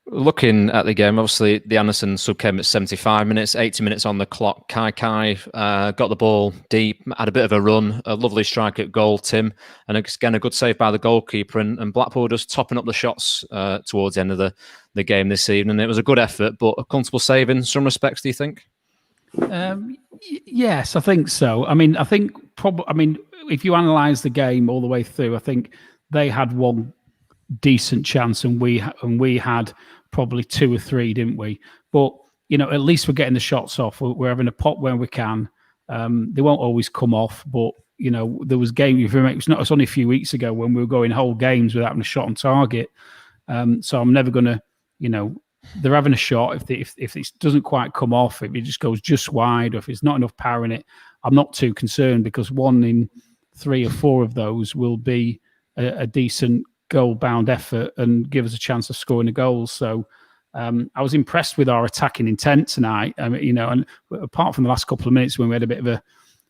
Looking at the game, obviously the Anderson sub came at 75 minutes, 80 minutes on the clock. Kai got the ball deep, had a bit of a run, a lovely strike at goal, Tim, and again a good save by the goalkeeper. And Blackpool just topping up the shots towards the end of the game this evening. It was a good effort, but a comfortable save in some respects, do you think? Yes, I think so. I mean, if you analyse the game all the way through, I think they had one decent chance, and we had probably two or three, didn't we? But at least we're getting the shots off. We're having a pop where we can. They won't always come off, but there was game. If you remember, it's only a few weeks ago when we were going whole games without having a shot on target. So I'm never going to, they're having a shot. If it doesn't quite come off, if it just goes just wide, or if it's not enough power in it, I'm not too concerned, because 1 in 3 or 4 of those will be a decent goal-bound effort and give us a chance of scoring a goal. So I was impressed with our attacking intent tonight. And apart from the last couple of minutes when we had a bit of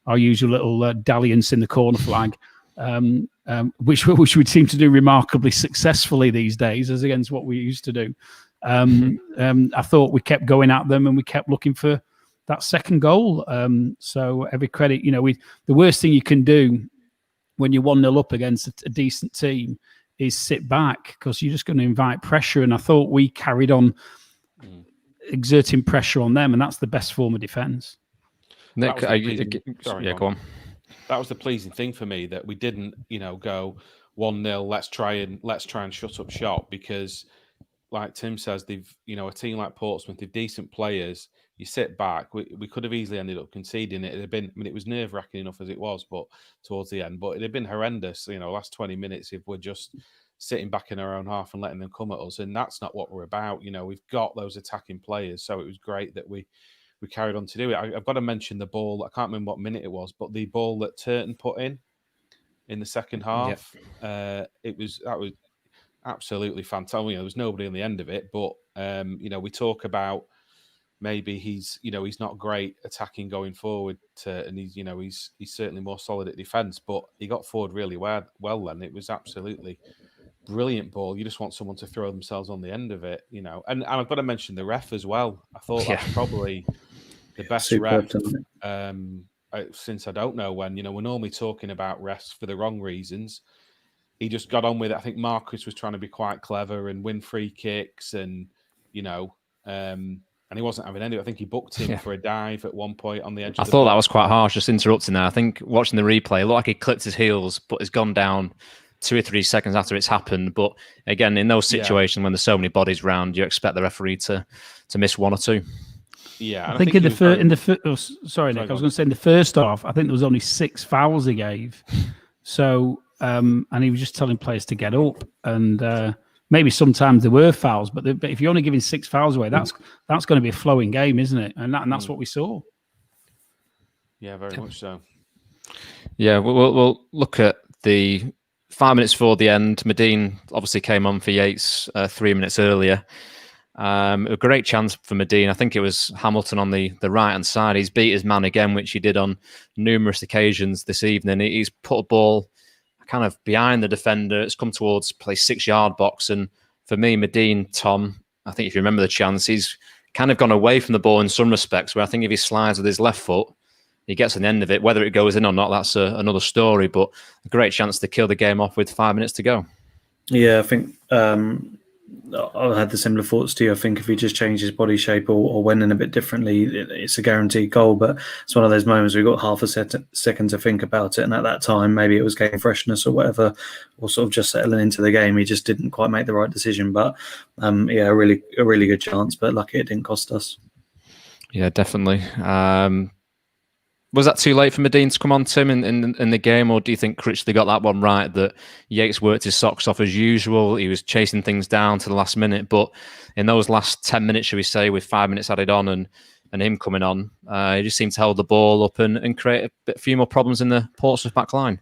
our usual little dalliance in the corner flag, which we seem to do remarkably successfully these days, as against what we used to do. I thought we kept going at them and we kept looking for that second goal. So every credit, the worst thing you can do when you're 1-0 up against a decent team is sit back, because you're just going to invite pressure. And I thought we carried on exerting pressure on them, and that's the best form of defence. Nick, go on. That was the pleasing thing for me, that we didn't, go 1-0. Let's try and shut up shop, because, like Tim says, they've, a team like Portsmouth, they've decent players. You sit back, we could have easily ended up conceding it. It'd have been, it was nerve-wracking enough as it was, but towards the end, but it'd have been horrendous, last 20 minutes if we're just sitting back in our own half and letting them come at us. And that's not what we're about. We've got those attacking players. So it was great that we carried on to do it. I've got to mention the ball. I can't remember what minute it was, but the ball that Turton put in the second half, that was absolutely fantastic. There was nobody on the end of it, but we talk about maybe he's not great attacking going forward, and he's certainly more solid at defence, but he got forward really well then. It was absolutely brilliant ball. You just want someone to throw themselves on the end of it, and I've got to mention the ref as well. I thought that's probably the best ref since I don't know when. We're normally talking about refs for the wrong reasons. He just got on with it. I think Marcus was trying to be quite clever and win free kicks, and and he wasn't having any. I think he booked him for a dive at one point on the edge. I thought that was quite harsh, just interrupting there. I think watching the replay, it looked like he clipped his heels, but has gone down 2 or 3 seconds after it's happened. But again, in those situations when there's so many bodies around, you expect the referee to miss 1 or 2. Yeah, I think Nick, I was going to say in the first half, I think there was only 6 fouls he gave. So, and he was just telling players to get up, and maybe sometimes there were fouls, but if you're only giving 6 fouls away, that's going to be a flowing game, isn't it? And that's what we saw. Yeah, very much so. Yeah, we'll look at the 5 minutes before the end. Medine obviously came on for Yates 3 minutes earlier. A great chance for Medine. I think it was Hamilton on the right-hand side. He's beat his man again, which he did on numerous occasions this evening. He's put a ball kind of behind the defender. It's come towards play 6-yard box. And for me, Medine, Tom, I think if you remember the chance, he's kind of gone away from the ball in some respects, where I think if he slides with his left foot, he gets on the end of it. Whether it goes in or not, that's another story. But a great chance to kill the game off with 5 minutes to go. Yeah, I think I had the similar thoughts to you. I think if he just changed his body shape or went in a bit differently, it's a guaranteed goal. But it's one of those moments where we've got half a second to think about it. And at that time, maybe it was game freshness or whatever, or sort of just settling into the game. He just didn't quite make the right decision. But a really good chance. But lucky it didn't cost us. Yeah, definitely. Was that too late for Medine to come on, Tim, in the game, or do you think Critchley got that one right, that Yates worked his socks off as usual? He was chasing things down to the last minute, but in those last 10 minutes, should we say, with 5 minutes added on and him coming on, he just seemed to hold the ball up and create a few more problems in the Portsmouth back line.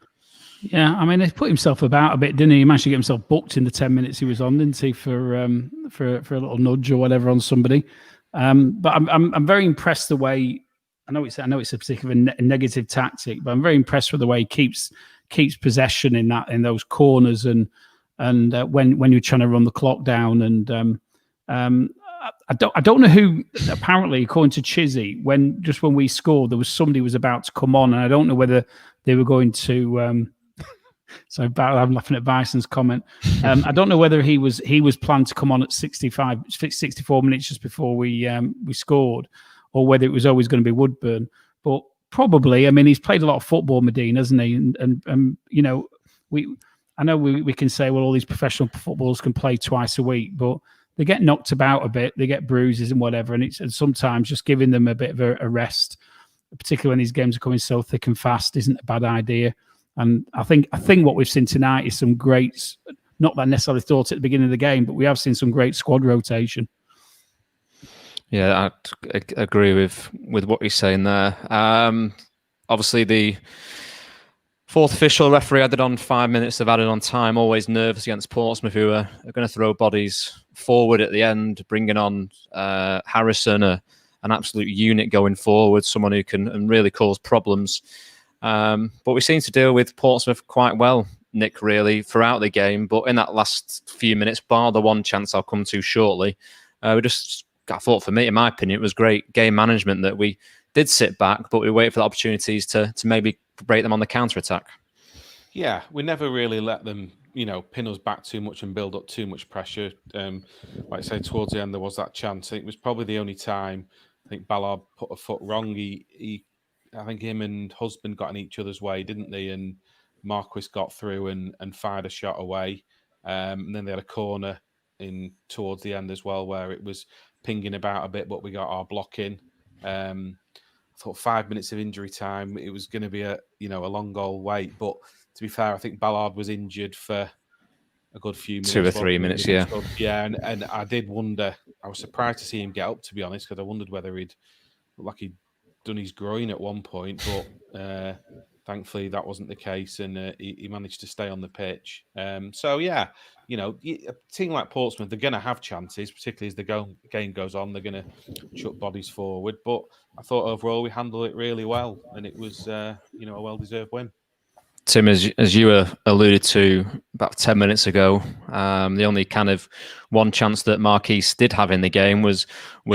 Yeah, I mean, he put himself about a bit, didn't he? He managed to get himself booked in the 10 minutes he was on, didn't he, for a little nudge or whatever on somebody. But I'm very impressed the way. I know it's a particular negative tactic, but I'm very impressed with the way he keeps possession in those corners and when you're trying to run the clock down, and I don't know who. Apparently, according to Chizzy, when we scored, there was somebody was about to come on, and I don't know whether they were going to. So I'm laughing at Bison's comment. I don't know whether he was planned to come on at 64 minutes just before we scored, or whether it was always going to be Woodburn. But probably, I mean, he's played a lot of football, Medina, hasn't he? And you know, I know we can say, well, all these professional footballers can play twice a week, but they get knocked about a bit, they get bruises and whatever, and sometimes just giving them a bit of a rest, particularly when these games are coming so thick and fast, isn't a bad idea. And I think what we've seen tonight is some great, not that I necessarily thought at the beginning of the game, but we have seen some great squad rotation. Yeah, I agree with what you're saying there. Obviously, the fourth official referee added on 5 minutes of added on time, always nervous against Portsmouth, who are going to throw bodies forward at the end, bringing on Harrison, an absolute unit going forward, someone who can really cause problems. But we seem to deal with Portsmouth quite well, Nick, really, throughout the game. But in that last few minutes, bar the one chance I'll come to shortly, I thought, for me, in my opinion, it was great game management that we did sit back, but we waited for the opportunities to maybe break them on the counter-attack. Yeah, we never really let them, pin us back too much and build up too much pressure. Like I say, towards the end, there was that chance. It was probably the only time I think Ballard put a foot wrong. I think him and Husband got in each other's way, didn't they? And Marquis got through and fired a shot away. And then they had a corner in towards the end as well, where it was pinging about a bit, but we got our block in. I thought 5 minutes of injury time, it was going to be a long goal wait. But to be fair, I think Ballard was injured for a good few minutes. 2 or 3 minutes, yeah. Yeah, and I did wonder, I was surprised to see him get up, to be honest, because I wondered whether he'd done his groin at one point, but thankfully that wasn't the case, and he managed to stay on the pitch. So yeah, a team like Portsmouth, they're going to have chances, particularly as the game goes on. They're going to chuck bodies forward, but I thought overall we handled it really well, and it was a well-deserved win. Tim, as you alluded to about 10 minutes ago, the only kind of one chance that Marquis did have in the game was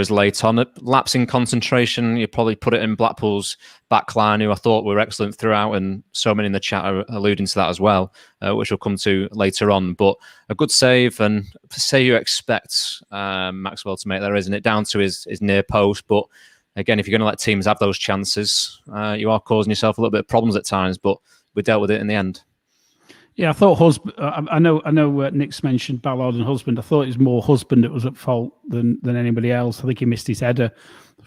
late on. A lapse in concentration, you probably put it in Blackpool's back line, who I thought were excellent throughout, and so many in the chat are alluding to that as well, which we'll come to later on. But a good save, and say you expect Maxwell to make there, isn't it? Down to his near post, but again, if you're going to let teams have those chances, you are causing yourself a little bit of problems at times, but we dealt with it in the end. Yeah, I thought Husband. I know. Nick's mentioned Ballard and Husband. I thought it was more Husband that was at fault than anybody else. I think he missed his header.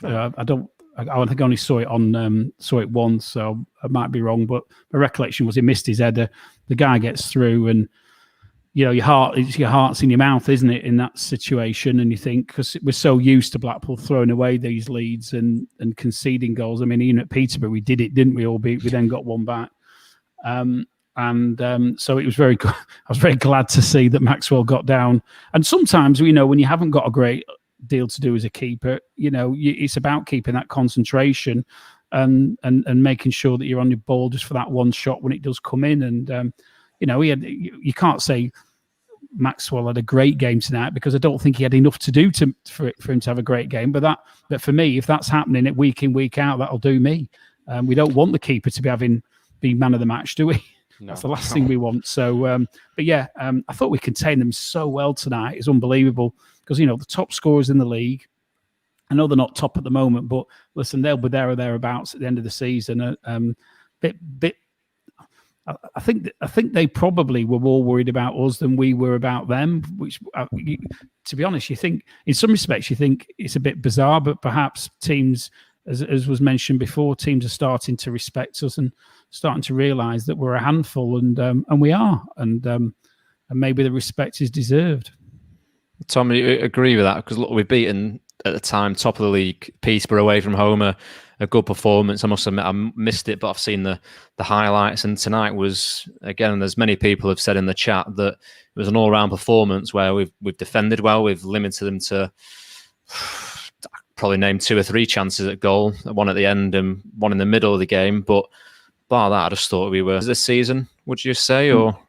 I think I only saw it once, so I might be wrong. But my recollection was he missed his header. The guy gets through, and your heart's in your mouth, isn't it, in that situation? And you think, because we're so used to Blackpool throwing away these leads and conceding goals. I mean, even at Peterborough, we did it, didn't we? Albeit we then got one back. So it was very good. I was very glad to see that Maxwell got down. And sometimes, when you haven't got a great deal to do as a keeper, it's about keeping that concentration and making sure that you're on your ball just for that one shot when it does come in. And you can't say Maxwell had a great game tonight, because I don't think he had enough to do for him to have a great game. But for me, if that's happening week in, week out, that'll do me. We don't want the keeper to be man of the match, do we? No, that's the last thing we want. So, I thought we contained them so well tonight. It's unbelievable, because the top scorers in the league, I know they're not top at the moment, but listen, they'll be there or thereabouts at the end of the season. I think they probably were more worried about us than we were about them. Which, to be honest, you think in some respects you think it's a bit bizarre, but perhaps teams, as was mentioned before, teams are starting to respect us and starting to realise that we're a handful, and we are, and maybe the respect is deserved. Tom, you agree with that? Because look, we've beaten at the time top of the league Peterborough away from home, a good performance. I must admit I missed it, but I've seen the highlights, and tonight was, again, there's many people have said in the chat that it was an all-round performance where we've defended well, we've limited them to probably name 2 or 3 chances at goal, one at the end and one in the middle of the game. But bar that, I just thought we were this season, would you say? Or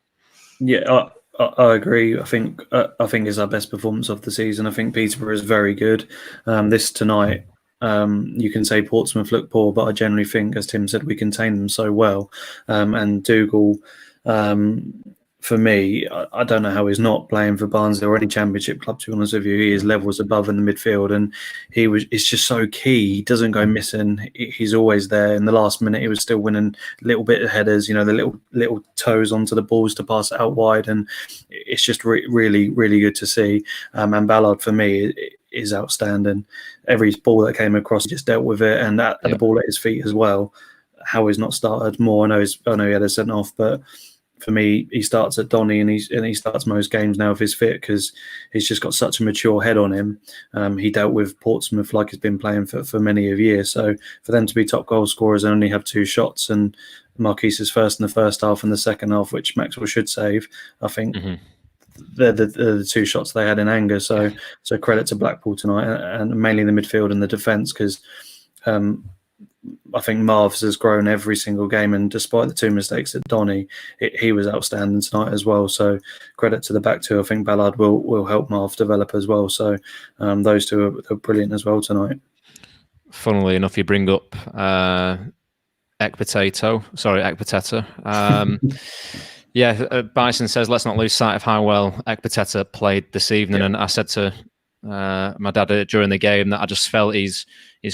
yeah, I agree. I think it's our best performance of the season. I think Peterborough is very good. This tonight, you can say Portsmouth looked poor, but I generally think, as Tim said, we contained them so well. And Doogle, for me, I don't know how he's not playing for Barnsley or any Championship club. To be honest with you, he is levels above in the midfield, and it's just so key. He doesn't go missing. He's always there. In the last minute, he was still winning little bit of headers. You know, the little toes onto the balls to pass it out wide, and it's just really, really good to see. And Ballard, for me, is outstanding. Every ball that came across, he just dealt with it, and at the ball at his feet as well. How he's not started more. I know he had a sent off, but for me, he starts at Donny, and he starts most games now if he's fit, because he's just got such a mature head on him. He dealt with Portsmouth like he's been playing for many of years. So for them to be top goal scorers and only have 2 shots, and Marquise is first in the first half and the second half, which Maxwell should save, I think they're the 2 shots they had in anger. So credit to Blackpool tonight, and mainly the midfield and the defence, because I think Marv's has grown every single game, and despite the 2 mistakes at Donny, he was outstanding tonight as well. So credit to the back 2. I think Ballard will help Marv develop as well. So those 2 are brilliant as well tonight. Funnily enough, you bring up Ekpiteta. Bison says, let's not lose sight of how well Ekpiteta played this evening. And I said to my dad during the game that I just felt he's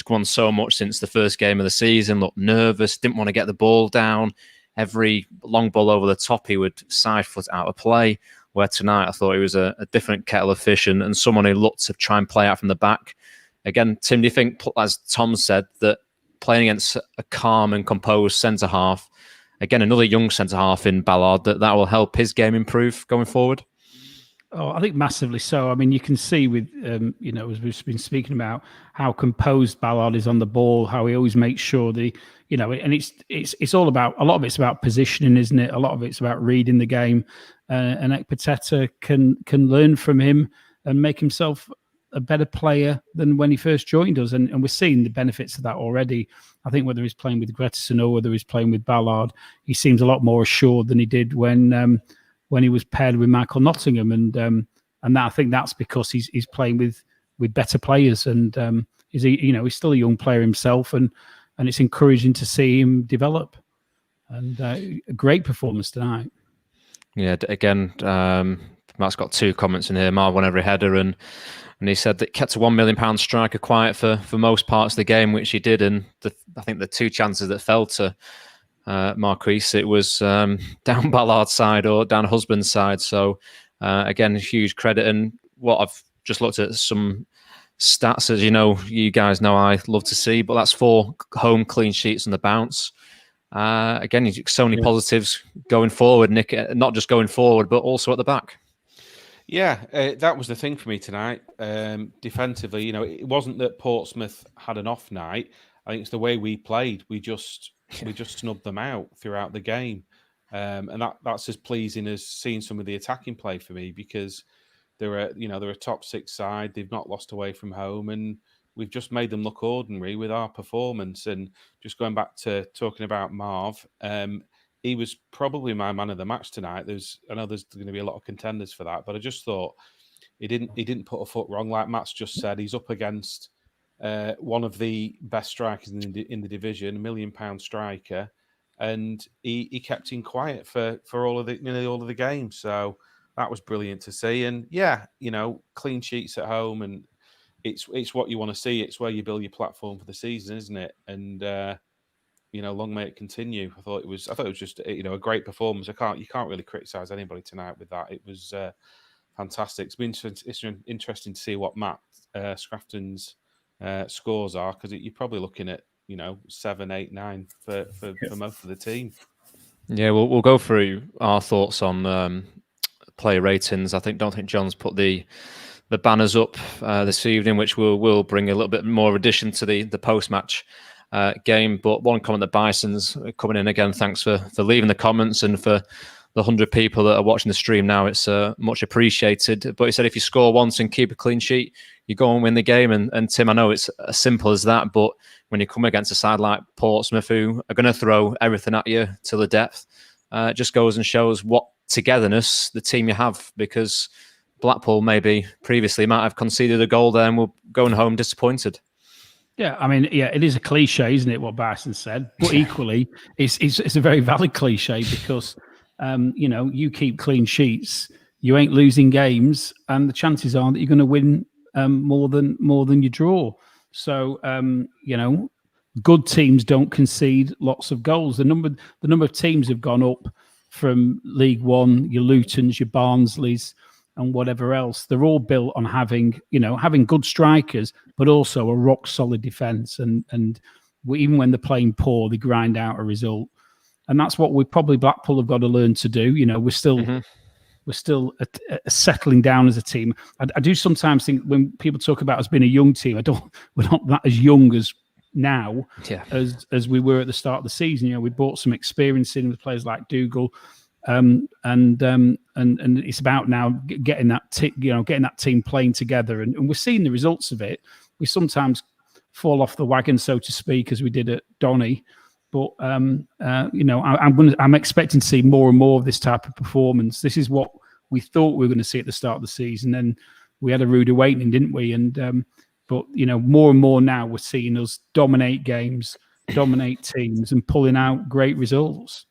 grown so much since the first game of the season. Looked nervous, didn't want to get the ball down. Every long ball over the top, he would side foot out of play. Where tonight, I thought he was a different kettle of fish, and someone who looked to try and play out from the back. Again, Tim, do you think, as Tom said, that playing against a calm and composed centre half, again another young centre half in Ballard, that will help his game improve going forward? Oh, I think massively so. I mean, you can see with, as we've been speaking about, how composed Ballard is on the ball, how he always makes sure that and it's all about, a lot of it's about positioning, isn't it? A lot of it's about reading the game, and Ekpiteta can learn from him and make himself a better player than when he first joined us. And we're seeing the benefits of that already. I think whether he's playing with Gretterson or whether he's playing with Ballard, he seems a lot more assured than he did when he was paired with Michael Nottingham, and that, I think that's because he's playing with better players, and he's still a young player himself, and it's encouraging to see him develop. And a great performance tonight. Yeah, again, Matt's got 2 comments in here. Marv won every header, and he said that kept a £1 million striker quiet for most parts of the game, which he did. And I think the 2 chances that fell to Marquise, it was down Ballard's side or down Husband's side. So again, huge credit. And what I've just looked at some stats, as you guys know I love to see, but that's 4 home clean sheets on the bounce. Again, so many positives going forward, Nick, not just going forward, but also at the back. Yeah, that was the thing for me tonight. Defensively, it wasn't that Portsmouth had an off night. I think it's the way we played. We just snubbed them out throughout the game, and that's as pleasing as seeing some of the attacking play for me, because they're a top 6 side. They've not lost away from home, and we've just made them look ordinary with our performance. And just going back to talking about Marv, he was probably my man of the match tonight. I know there's going to be a lot of contenders for that, but I just thought he didn't put a foot wrong. Like Matt's just said, he's up against one of the best strikers in the division, £1 million striker, and he kept him quiet for nearly all of the games. So that was brilliant to see. And yeah, clean sheets at home, and it's what you want to see. It's where you build your platform for the season, isn't it? And long may it continue. I thought it was just a great performance. You can't really criticise anybody tonight with that. It was fantastic. It's been interesting to see what Matt Scrafton's scores are, because you're probably looking at 7, 8, 9 for most of the team. Yeah, we'll go through our thoughts on player ratings. Don't think John's put the banners up this evening, which will bring a little bit more addition to the post-match game. But one comment that Bison's coming in again. Thanks for leaving the comments, and for the 100 people that are watching the stream now. It's much appreciated. But he said if you score once and keep a clean sheet, you go and win the game. And Tim, I know it's as simple as that, but when you come against a side like Portsmouth, who are going to throw everything at you to the depth, it just goes and shows what togetherness, the team you have, because Blackpool maybe previously might have conceded a goal there and were going home disappointed. Yeah, I mean, yeah, it is a cliche, isn't it, what Bryson said? But equally, it's a very valid cliche because, you keep clean sheets, you ain't losing games, and the chances are that you're going to win more than you draw. So, good teams don't concede lots of goals. The number of teams have gone up from League One, your Lutons, your Barnsleys, and whatever else. They're all built on having good strikers, but also a rock solid defence. And even when they're playing poor, they grind out a result. And that's what Blackpool have got to learn to do. We're still settling down as a team. I do sometimes think when people talk about us being a young team, we're not that as young as now as we were at the start of the season. We brought some experience in with players like Doogle. And it's about now getting that team playing together, and we're seeing the results of it. We sometimes fall off the wagon, so to speak, as we did at Donny, but I'm expecting to see more and more of this type of performance. This is what we thought we were going to see at the start of the season, and we had a rude awakening, didn't we? And but more and more now we're seeing us dominate games, dominate teams, and pulling out great results.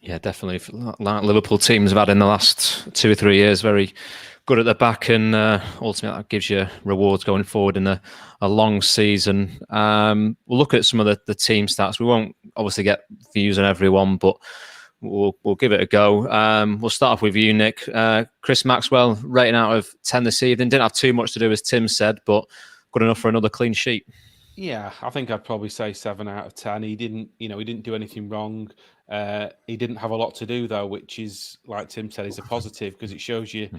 Yeah, definitely. Like Liverpool teams have had in the last 2 or 3 years, very good at the back, and ultimately that gives you rewards going forward in a long season. We'll look at some of the team stats. We won't obviously get views on everyone, but we'll give it a go. We'll start off with you, Nick. Chris Maxwell, rating out of 10 this evening. Didn't have too much to do, as Tim said, but good enough for another clean sheet. Yeah, I think I'd probably say 7 out of 10. He didn't do anything wrong. He didn't have a lot to do though, which is, like Tim said, is a positive because it shows you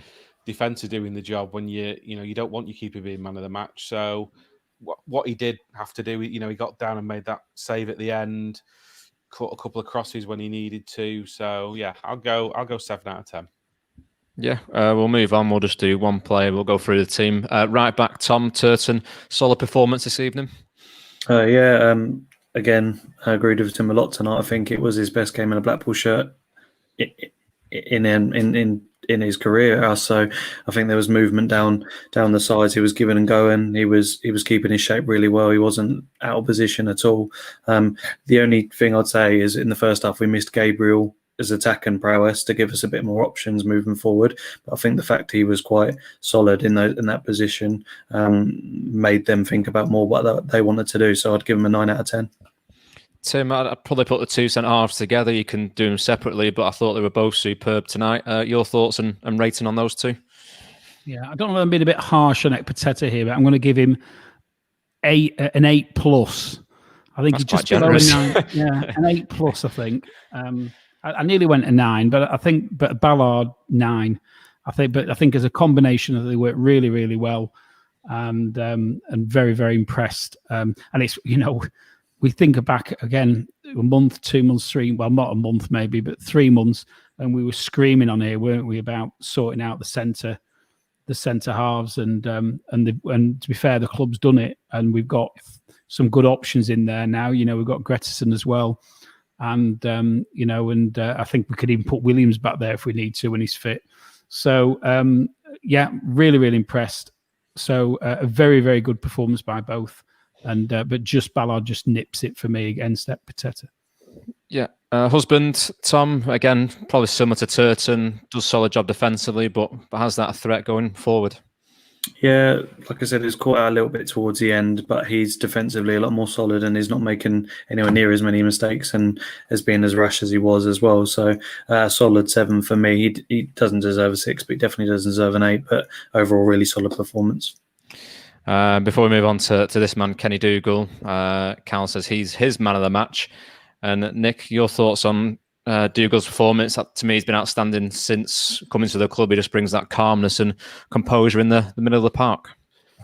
defence are doing the job when you don't want your keeper being man of the match. So what he did have to do, he got down and made that save at the end, caught a couple of crosses when he needed to. So yeah, I'll go 7 out of 10. Yeah, we'll move on. We'll just do one player. We'll go through the team. Right back, Tom Turton. Solid performance this evening. Again, I agreed with him a lot tonight. I think it was his best game in a Blackpool shirt in his career. So I think there was movement down the sides. He was giving and going. He was keeping his shape really well. He wasn't out of position at all. The only thing I'd say is in the first half we missed Gabriel as attack and prowess to give us a bit more options moving forward. But I think the fact he was quite solid in that position made them think about more what they wanted to do. So I'd give him a 9 out of 10. Tim, I'd probably put the two centre halves together. You can do them separately, but I thought they were both superb tonight. Your thoughts and rating on those two? Yeah, I don't know if I'm being a bit harsh on Ekpiteta here, but I'm going to give him an 8+. I think That's he's just quite generous. below a 9. Yeah, an 8+. I think. I nearly went a 9, but Ballard 9. I think as a combination, they work really, really well, and very, very impressed. And it's we think back again a month, 2 months, 3. Well, not a month maybe, but 3 months, and we were screaming on here, weren't we, about sorting out the centre halves, and to be fair, the club's done it, and we've got some good options in there now. We've got Gretterson as well. And, I think we could even put Williams back there if we need to when he's fit. So, really, really impressed. So a very, very good performance by both. And but just Ballard just nips it for me against Ekpiteta. Yeah. Husband, Tom, again, probably similar to Turton, does solid job defensively, but has that threat going forward? Yeah, like I said, he's caught out a little bit towards the end, but he's defensively a lot more solid and he's not making anywhere near as many mistakes and as being as rash as he was as well. So solid 7 for me. He doesn't deserve a 6, but he definitely doesn't deserve an 8, but overall really solid performance. Before we move on to this man, Kenny Doogle, Cal says he's his man of the match. And Nick, your thoughts on Dougall's performance? That, to me, has been outstanding since coming to the club. He just brings that calmness and composure in the middle of the park.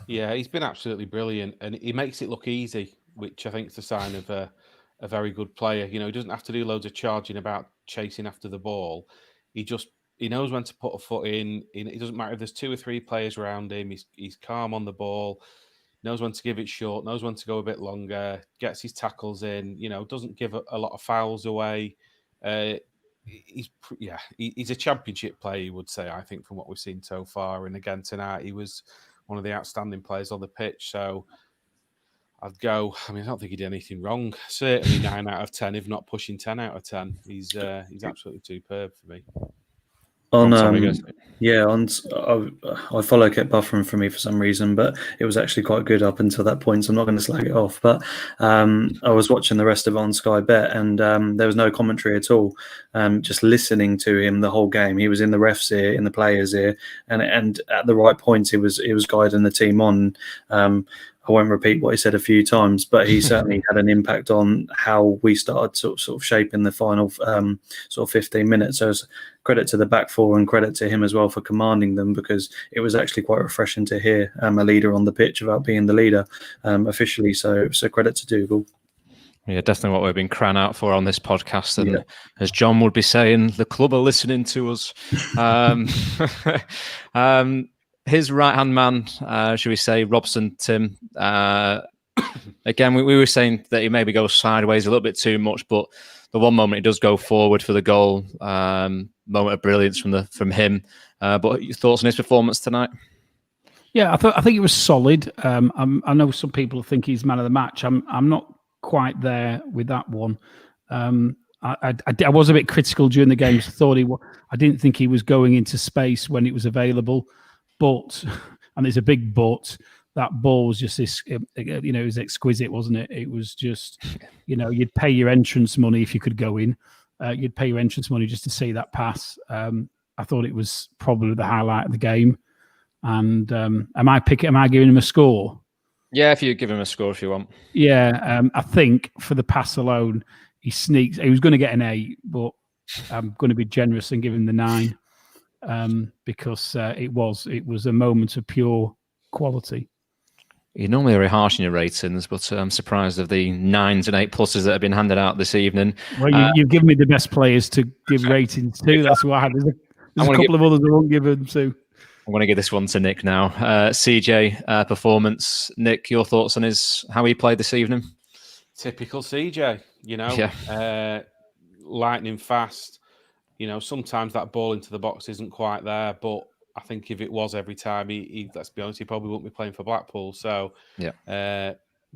Yeah, he's been absolutely brilliant, and he makes it look easy, which I think is a sign of a very good player. He doesn't have to do loads of charging about chasing after the ball. He knows when to put a foot in. It doesn't matter if there's 2 or 3 players around him. He's calm on the ball, knows when to give it short, knows when to go a bit longer, gets his tackles in, doesn't give a lot of fouls away. he's a championship player, you would say, I think, from what we've seen so far. And again, tonight, he was one of the outstanding players on the pitch. So I'd go, I don't think he did anything wrong. Certainly 9 out of 10, if not pushing 10 out of 10. He's absolutely superb for me. I follow kept buffering for me for some reason, but it was actually quite good up until that point, so I'm not going to slag it off. But I was watching the rest of it on Sky Bet, and there was no commentary at all. Just listening to him the whole game. He was in the ref's ear, in the players' ear, and at the right points, he was guiding the team on. I won't repeat what he said a few times, but he certainly had an impact on how we started sort of shaping the final sort of 15 minutes. So it's credit to the back four and credit to him as well for commanding them, because it was actually quite refreshing to hear a leader on the pitch without being the leader officially. So credit to Doogle. Yeah, definitely what we've been crying out for on this podcast. And as John would be saying, the club are listening to us. His right-hand man, should we say, Robson, Tim. Again, we were saying that he maybe goes sideways a little bit too much, but the one moment he does go forward for the goal, moment of brilliance from him. But your thoughts on his performance tonight? Yeah, I think it was solid. I know some people think he's man of the match. I'm not quite there with that one. I was a bit critical during the game. I didn't think he was going into space when it was available. But, and there's a big but, that ball was just this, it was exquisite, wasn't it? It was just, you'd pay your entrance money if you could go in. You'd pay your entrance money just to see that pass. I thought it was probably the highlight of the game. And am I giving him a score? Yeah, if you give him a score if you want. Yeah, I think for the pass alone, he sneaks. He was going to get an 8, but I'm going to be generous and give him the 9. Because it was a moment of pure quality. You're normally very harsh in your ratings, but I'm surprised of the 9s and 8+ that have been handed out this evening. Well, you've given me the best players to give ratings to. That's what I had. There's a couple of others I won't give them to. I'm going to give this one to Nick now. CJ performance. Nick, your thoughts on how he played this evening? Typical CJ, lightning fast. Sometimes that ball into the box isn't quite there, but I think if it was every time, he let's be honest, he probably wouldn't be playing for Blackpool. So,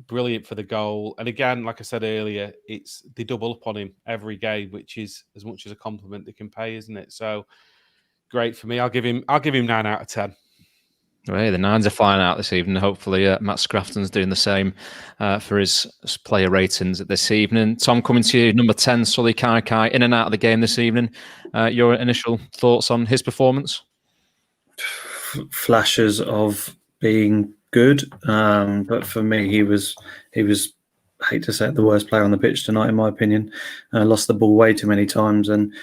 brilliant for the goal. And again, like I said earlier, they double up on him every game, which is as much as a compliment they can pay, isn't it? So, great for me. I'll give him 9 out of 10. Well, the 9s are flying out this evening. Hopefully, Matt Scrafton's doing the same for his player ratings this evening. Tom, coming to you, number 10, Sully Kaikai, in and out of the game this evening. Your initial thoughts on his performance? Flashes of being good, but for me, he was. I hate to say it, the worst player on the pitch tonight, in my opinion. Lost the ball way too many times and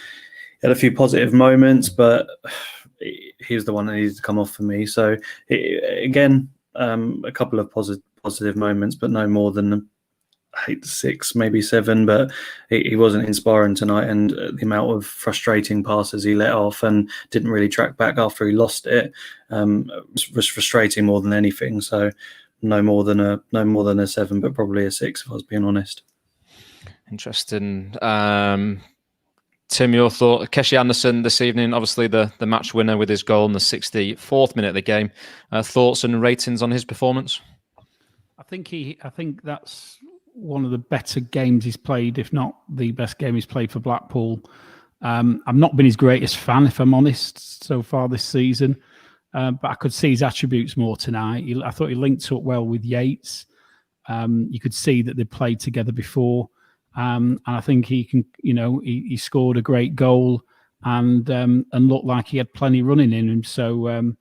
had a few positive moments, but he was the one that needed to come off for me. So again, a couple of positive moments, but no more than 6, maybe 7. But he wasn't inspiring tonight, and the amount of frustrating passes he let off and didn't really track back after he lost it was frustrating more than anything. So no more than a 7, but probably a 6 if I was being honest. Interesting. Tim, your thought? Keshi Anderson this evening, obviously the match winner with his goal in the 64th minute of the game. Thoughts and ratings on his performance? I think that's one of the better games he's played, if not the best game he's played for Blackpool. I've not been his greatest fan, if I'm honest, so far this season, but I could see his attributes more tonight. I thought he linked up well with Yates. You could see that they played together before. And I think he can, he scored a great goal and looked like he had plenty running in him. So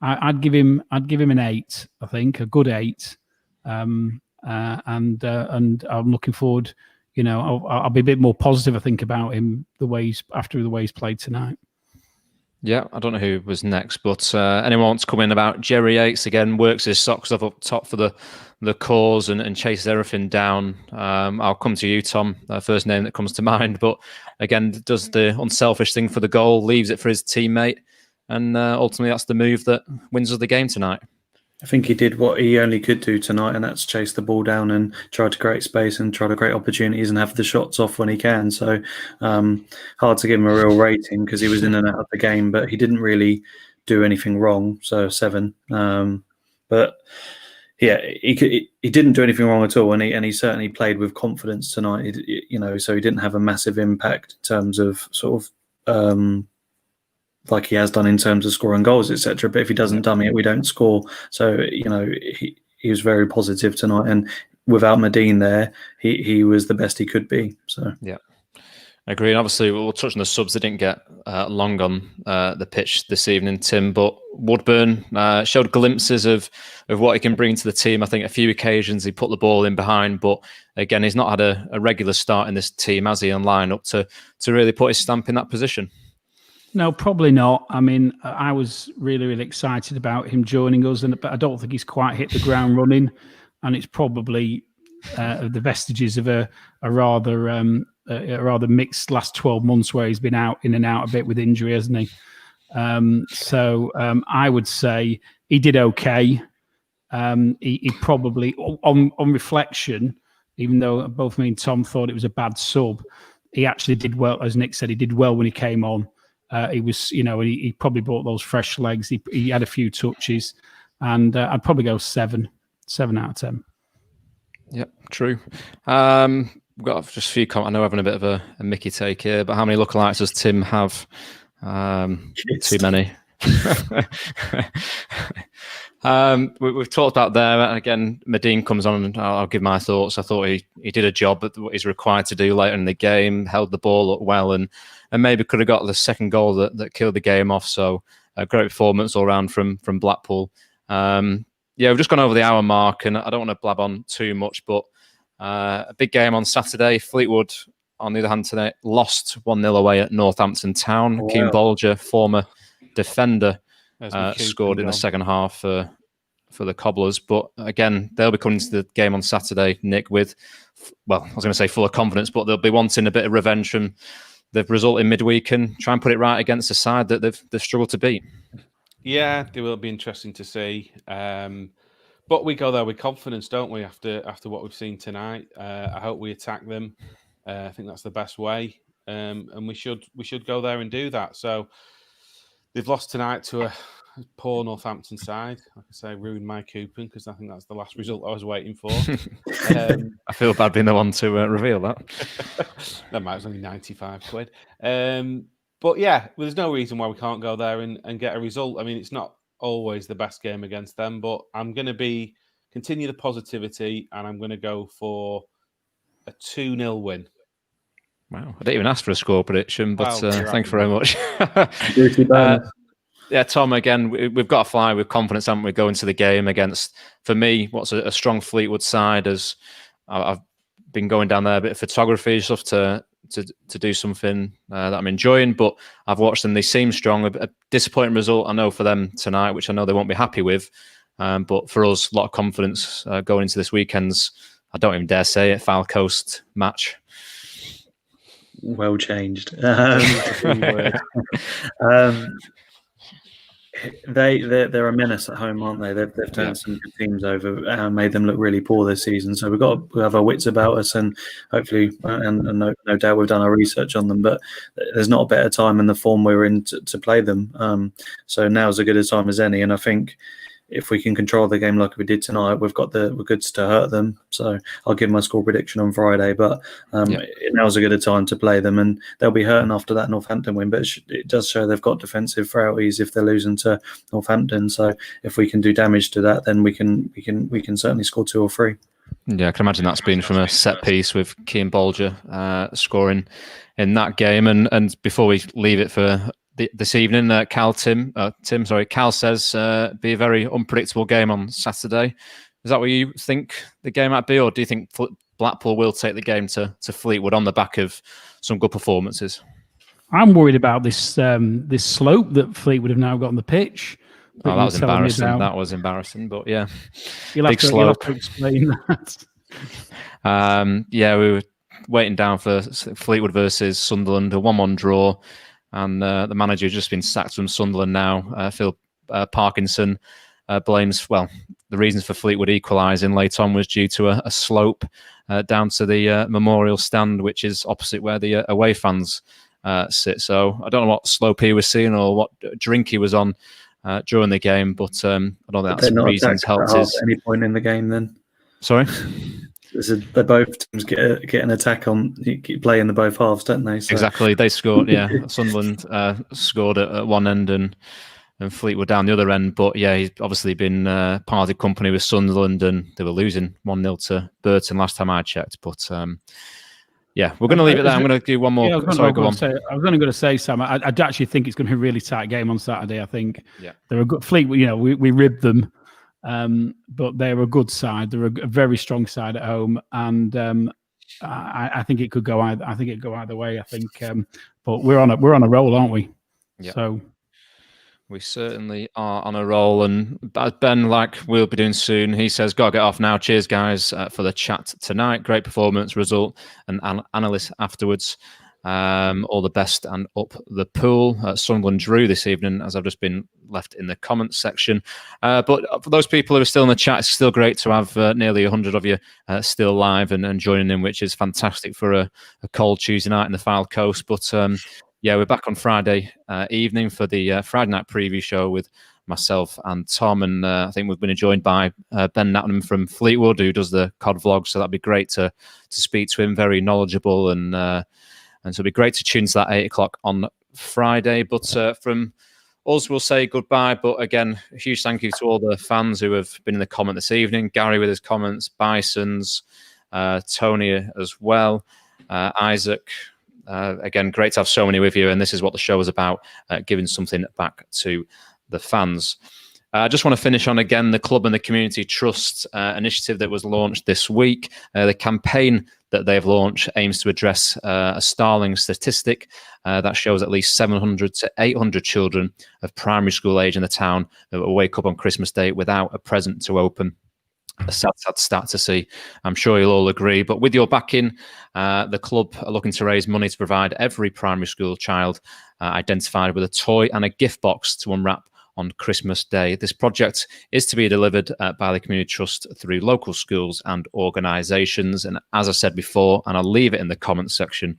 I'd give him an 8. I think a good 8. And I'm looking forward. I'll be a bit more positive, I think, about him after the way he's played tonight. Yeah, I don't know who was next, but anyone wants to come in about Jerry Yates again? Works his socks off up top for the cause and chases everything down. I'll come to you, Tom. First name that comes to mind, but again, does the unselfish thing for the goal, leaves it for his teammate, and ultimately that's the move that wins us the game tonight. I think he did what he only could do tonight, and that's chase the ball down and try to create space and try to create opportunities and have the shots off when he can. So hard to give him a real rating because he was in and out of the game, but he didn't really do anything wrong. So 7. But yeah, he didn't do anything wrong at all, and he certainly played with confidence tonight. So he didn't have a massive impact in terms of sort of. Like he has done in terms of scoring goals, etc. But if he doesn't dummy it, we don't score. So he was very positive tonight, and without Medine there, he was the best he could be. So yeah, I agree. And obviously, we'll touch on the subs. They didn't get long on the pitch this evening, Tim. But Woodburn showed glimpses of what he can bring to the team. I think a few occasions he put the ball in behind, but again, he's not had a regular start in this team, has he, on line-up to really put his stamp in that position. No, probably not. I mean, I was really, really excited about him joining us, but I don't think he's quite hit the ground running, and it's probably the vestiges of a rather mixed last 12 months where he's been out in and out a bit with injury, hasn't he? So I would say he did okay. He probably, on reflection, even though both me and Tom thought it was a bad sub, he actually did well. As Nick said, he did well when he came on. He was, he probably brought those fresh legs. He had a few touches, and I'd probably go 7 out of 10. Yep, true. We've got just a few comments. I know we're having a bit of a Mickey take here, but how many lookalikes does Tim have? Too many. We've talked about there, and again, Medine comes on, and I'll give my thoughts. I thought he did a job at what he's required to do later in the game, held the ball up well, and maybe could have got the second goal that killed the game off. So a great performance all around from Blackpool. We've just gone over the hour mark, and I don't want to blab on too much, but a big game on Saturday. Fleetwood, on the other hand, today lost 1-0 away at Northampton Town. Oh, wow. Keane Bolger, former defender, scored in the second half for the Cobblers. But again, they'll be coming to the game on Saturday, Nick, with, well, I was going to say full of confidence, but they'll be wanting a bit of revenge from the result in midweek and try and put it right against a side that they've struggled to beat. Yeah, it will be interesting to see. But we go there with confidence, don't we? After what we've seen tonight, I hope we attack them. I think that's the best way, and we should go there and do that. So they've lost tonight to a poor Northampton side. Like I say, ruined my coupon because I think that's the last result I was waiting for. I feel bad being the one to reveal that. That might was only 95 quid. But yeah, there's no reason why we can't go there and get a result. I mean, it's not always the best game against them, but I'm going to continue the positivity, and I'm going to go for a 2-0 win. Wow, I didn't even ask for a score prediction, but thank you very much. Yeah, Tom, again, we've got to fly with confidence, haven't we, going to the game against, for me, what's a strong Fleetwood side. As I've been going down there a bit of photography stuff to do something that I'm enjoying, but I've watched them. They seem strong. A disappointing result, I know, for them tonight, which I know they won't be happy with. But for us, a lot of confidence going into this weekend's, I don't even dare say it, Foul Coast match. Well changed. They're a menace at home, aren't they? They've turned some good teams over, made them look really poor this season. So we have our wits about us, and hopefully, and no doubt we've done our research on them. But there's not a better time in the form we're in to play them. So now's as good a time as any, and I think if we can control the game like we did tonight, we're goods to hurt them. So I'll give my score prediction on Friday, but now's a good a time to play them, and they'll be hurting after that Northampton win. But it does show they've got defensive frailties if they're losing to Northampton. So if we can do damage to that, then we can certainly score 2 or 3. Yeah, I can imagine that's been from a set piece with Keane Bolger scoring in that game. And before we leave it for this evening, Cal says be a very unpredictable game on Saturday. Is that what you think the game might be, or do you think Blackpool will take the game to Fleetwood on the back of some good performances? I'm worried about this this slope that Fleetwood have now got on the pitch. That was embarrassing. That was embarrassing, but yeah, you'll have to explain that. We were waiting down for Fleetwood versus Sunderland, a 1-1 draw. And the manager has just been sacked from Sunderland now, Phil Parkinson. blames, well, the reasons for Fleetwood equalising late on was due to a slope down to the memorial stand, which is opposite where the away fans sit. So I don't know what slope he was seeing or what drink he was on during the game, but I don't think that's reasons helped at any point in the game then. Sorry? They both teams get an attack on playing the both halves, don't they? So. Exactly. They scored, yeah. Sunderland scored at one end and Fleetwood down the other end. But yeah, he's obviously been parted company with Sunderland, and they were losing 1-0 to Burton last time I checked. But yeah, we're going to leave it there. I'm going to do one more. Yeah, Sorry, go on. I was only going to say, Sam, I actually think it's going to be a really tight game on Saturday. I think they're a good Fleetwood. You know, we ribbed them, but they're a good side. They're a very strong side at home, and I think it could go. I think it could go either way. I think, but we're on a roll, aren't we? Yeah. So. We certainly are on a roll, and as Ben, like we'll be doing soon, he says, "Gotta get off now. Cheers, guys, for the chat tonight. Great performance, result, and analyst afterwards. All the best and up the pool." Sunderland drew this evening, as I've just been left in the comments section. But for those people who are still in the chat, it's still great to have nearly 100 of you still live and joining in, which is fantastic for a cold Tuesday night in the Fylde Coast. But yeah, we're back on Friday evening for the Friday night preview show with myself and Tom. And I think we've been joined by Ben Natnam from Fleetwood, who does the COD vlog. So that'd be great to speak to him. Very knowledgeable. And so it'd be great to tune to that 8 o'clock on Friday. But from us, we'll say goodbye. But again, a huge thank you to all the fans who have been in the comment this evening. Gary with his comments, Bisons, Tony as well, Isaac. Again, great to have so many with you, and this is what the show is about, giving something back to the fans. I just want to finish on, again, the Club and the Community Trust initiative that was launched this week. The campaign that they've launched aims to address a startling statistic that shows at least 700 to 800 children of primary school age in the town that will wake up on Christmas Day without a present to open. A sad stat to see. I'm sure you'll all agree. But with your backing, the club are looking to raise money to provide every primary school child identified with a toy and a gift box to unwrap on Christmas Day. This project is to be delivered by the Community Trust through local schools and organisations. And as I said before, and I'll leave it in the comments section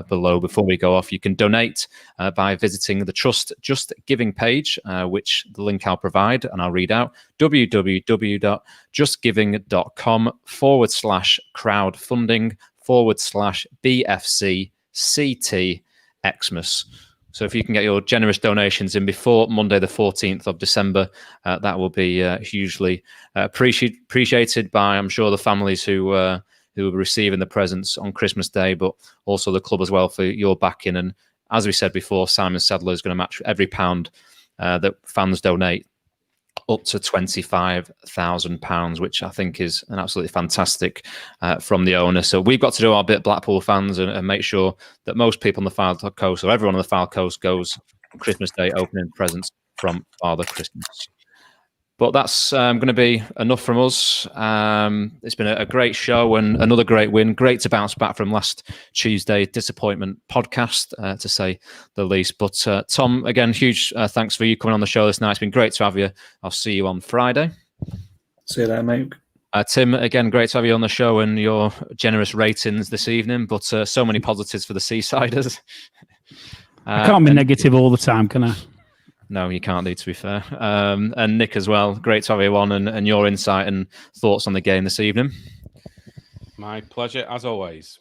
below before we go off, you can donate by visiting the Trust Just Giving page, which the link I'll provide and I'll read out: www.justgiving.com/crowdfunding/BFCCT Xmas. So if you can get your generous donations in before Monday, the 14th of December, that will be hugely appreciated by, I'm sure, the families who will be receiving the presents on Christmas Day, but also the club as well for your backing. And as we said before, Simon Sadler is going to match every pound that fans donate up to £25,000, which I think is an absolutely fantastic from the owner. So we've got to do our bit, Blackpool fans, and make sure that most people on the Fylde Coast, or everyone on the Fylde Coast, goes on Christmas Day opening presents from Father Christmas. But that's going to be enough from us. It's been a great show and another great win. Great to bounce back from last Tuesday's disappointment podcast, to say the least. But Tom, again, huge thanks for you coming on the show this night. It's been great to have you. I'll see you on Friday. See you later, mate. Tim, again, great to have you on the show and your generous ratings this evening. But so many positives for the Seasiders. I can't be negative all the time, can I? No, you can't do, to be fair. And Nick as well. Great to have you on and your insight and thoughts on the game this evening. My pleasure, as always.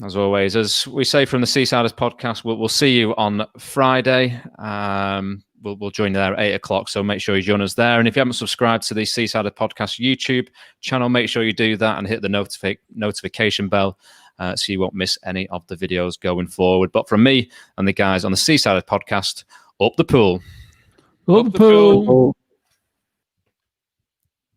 As always, as we say from the Seasiders podcast, we'll see you on Friday. We'll join you there at 8 o'clock, so make sure you join us there. And if you haven't subscribed to the Seasider podcast YouTube channel, make sure you do that and hit the notification bell so you won't miss any of the videos going forward. But from me and the guys on the Seasider podcast, up the pool. Up the pool.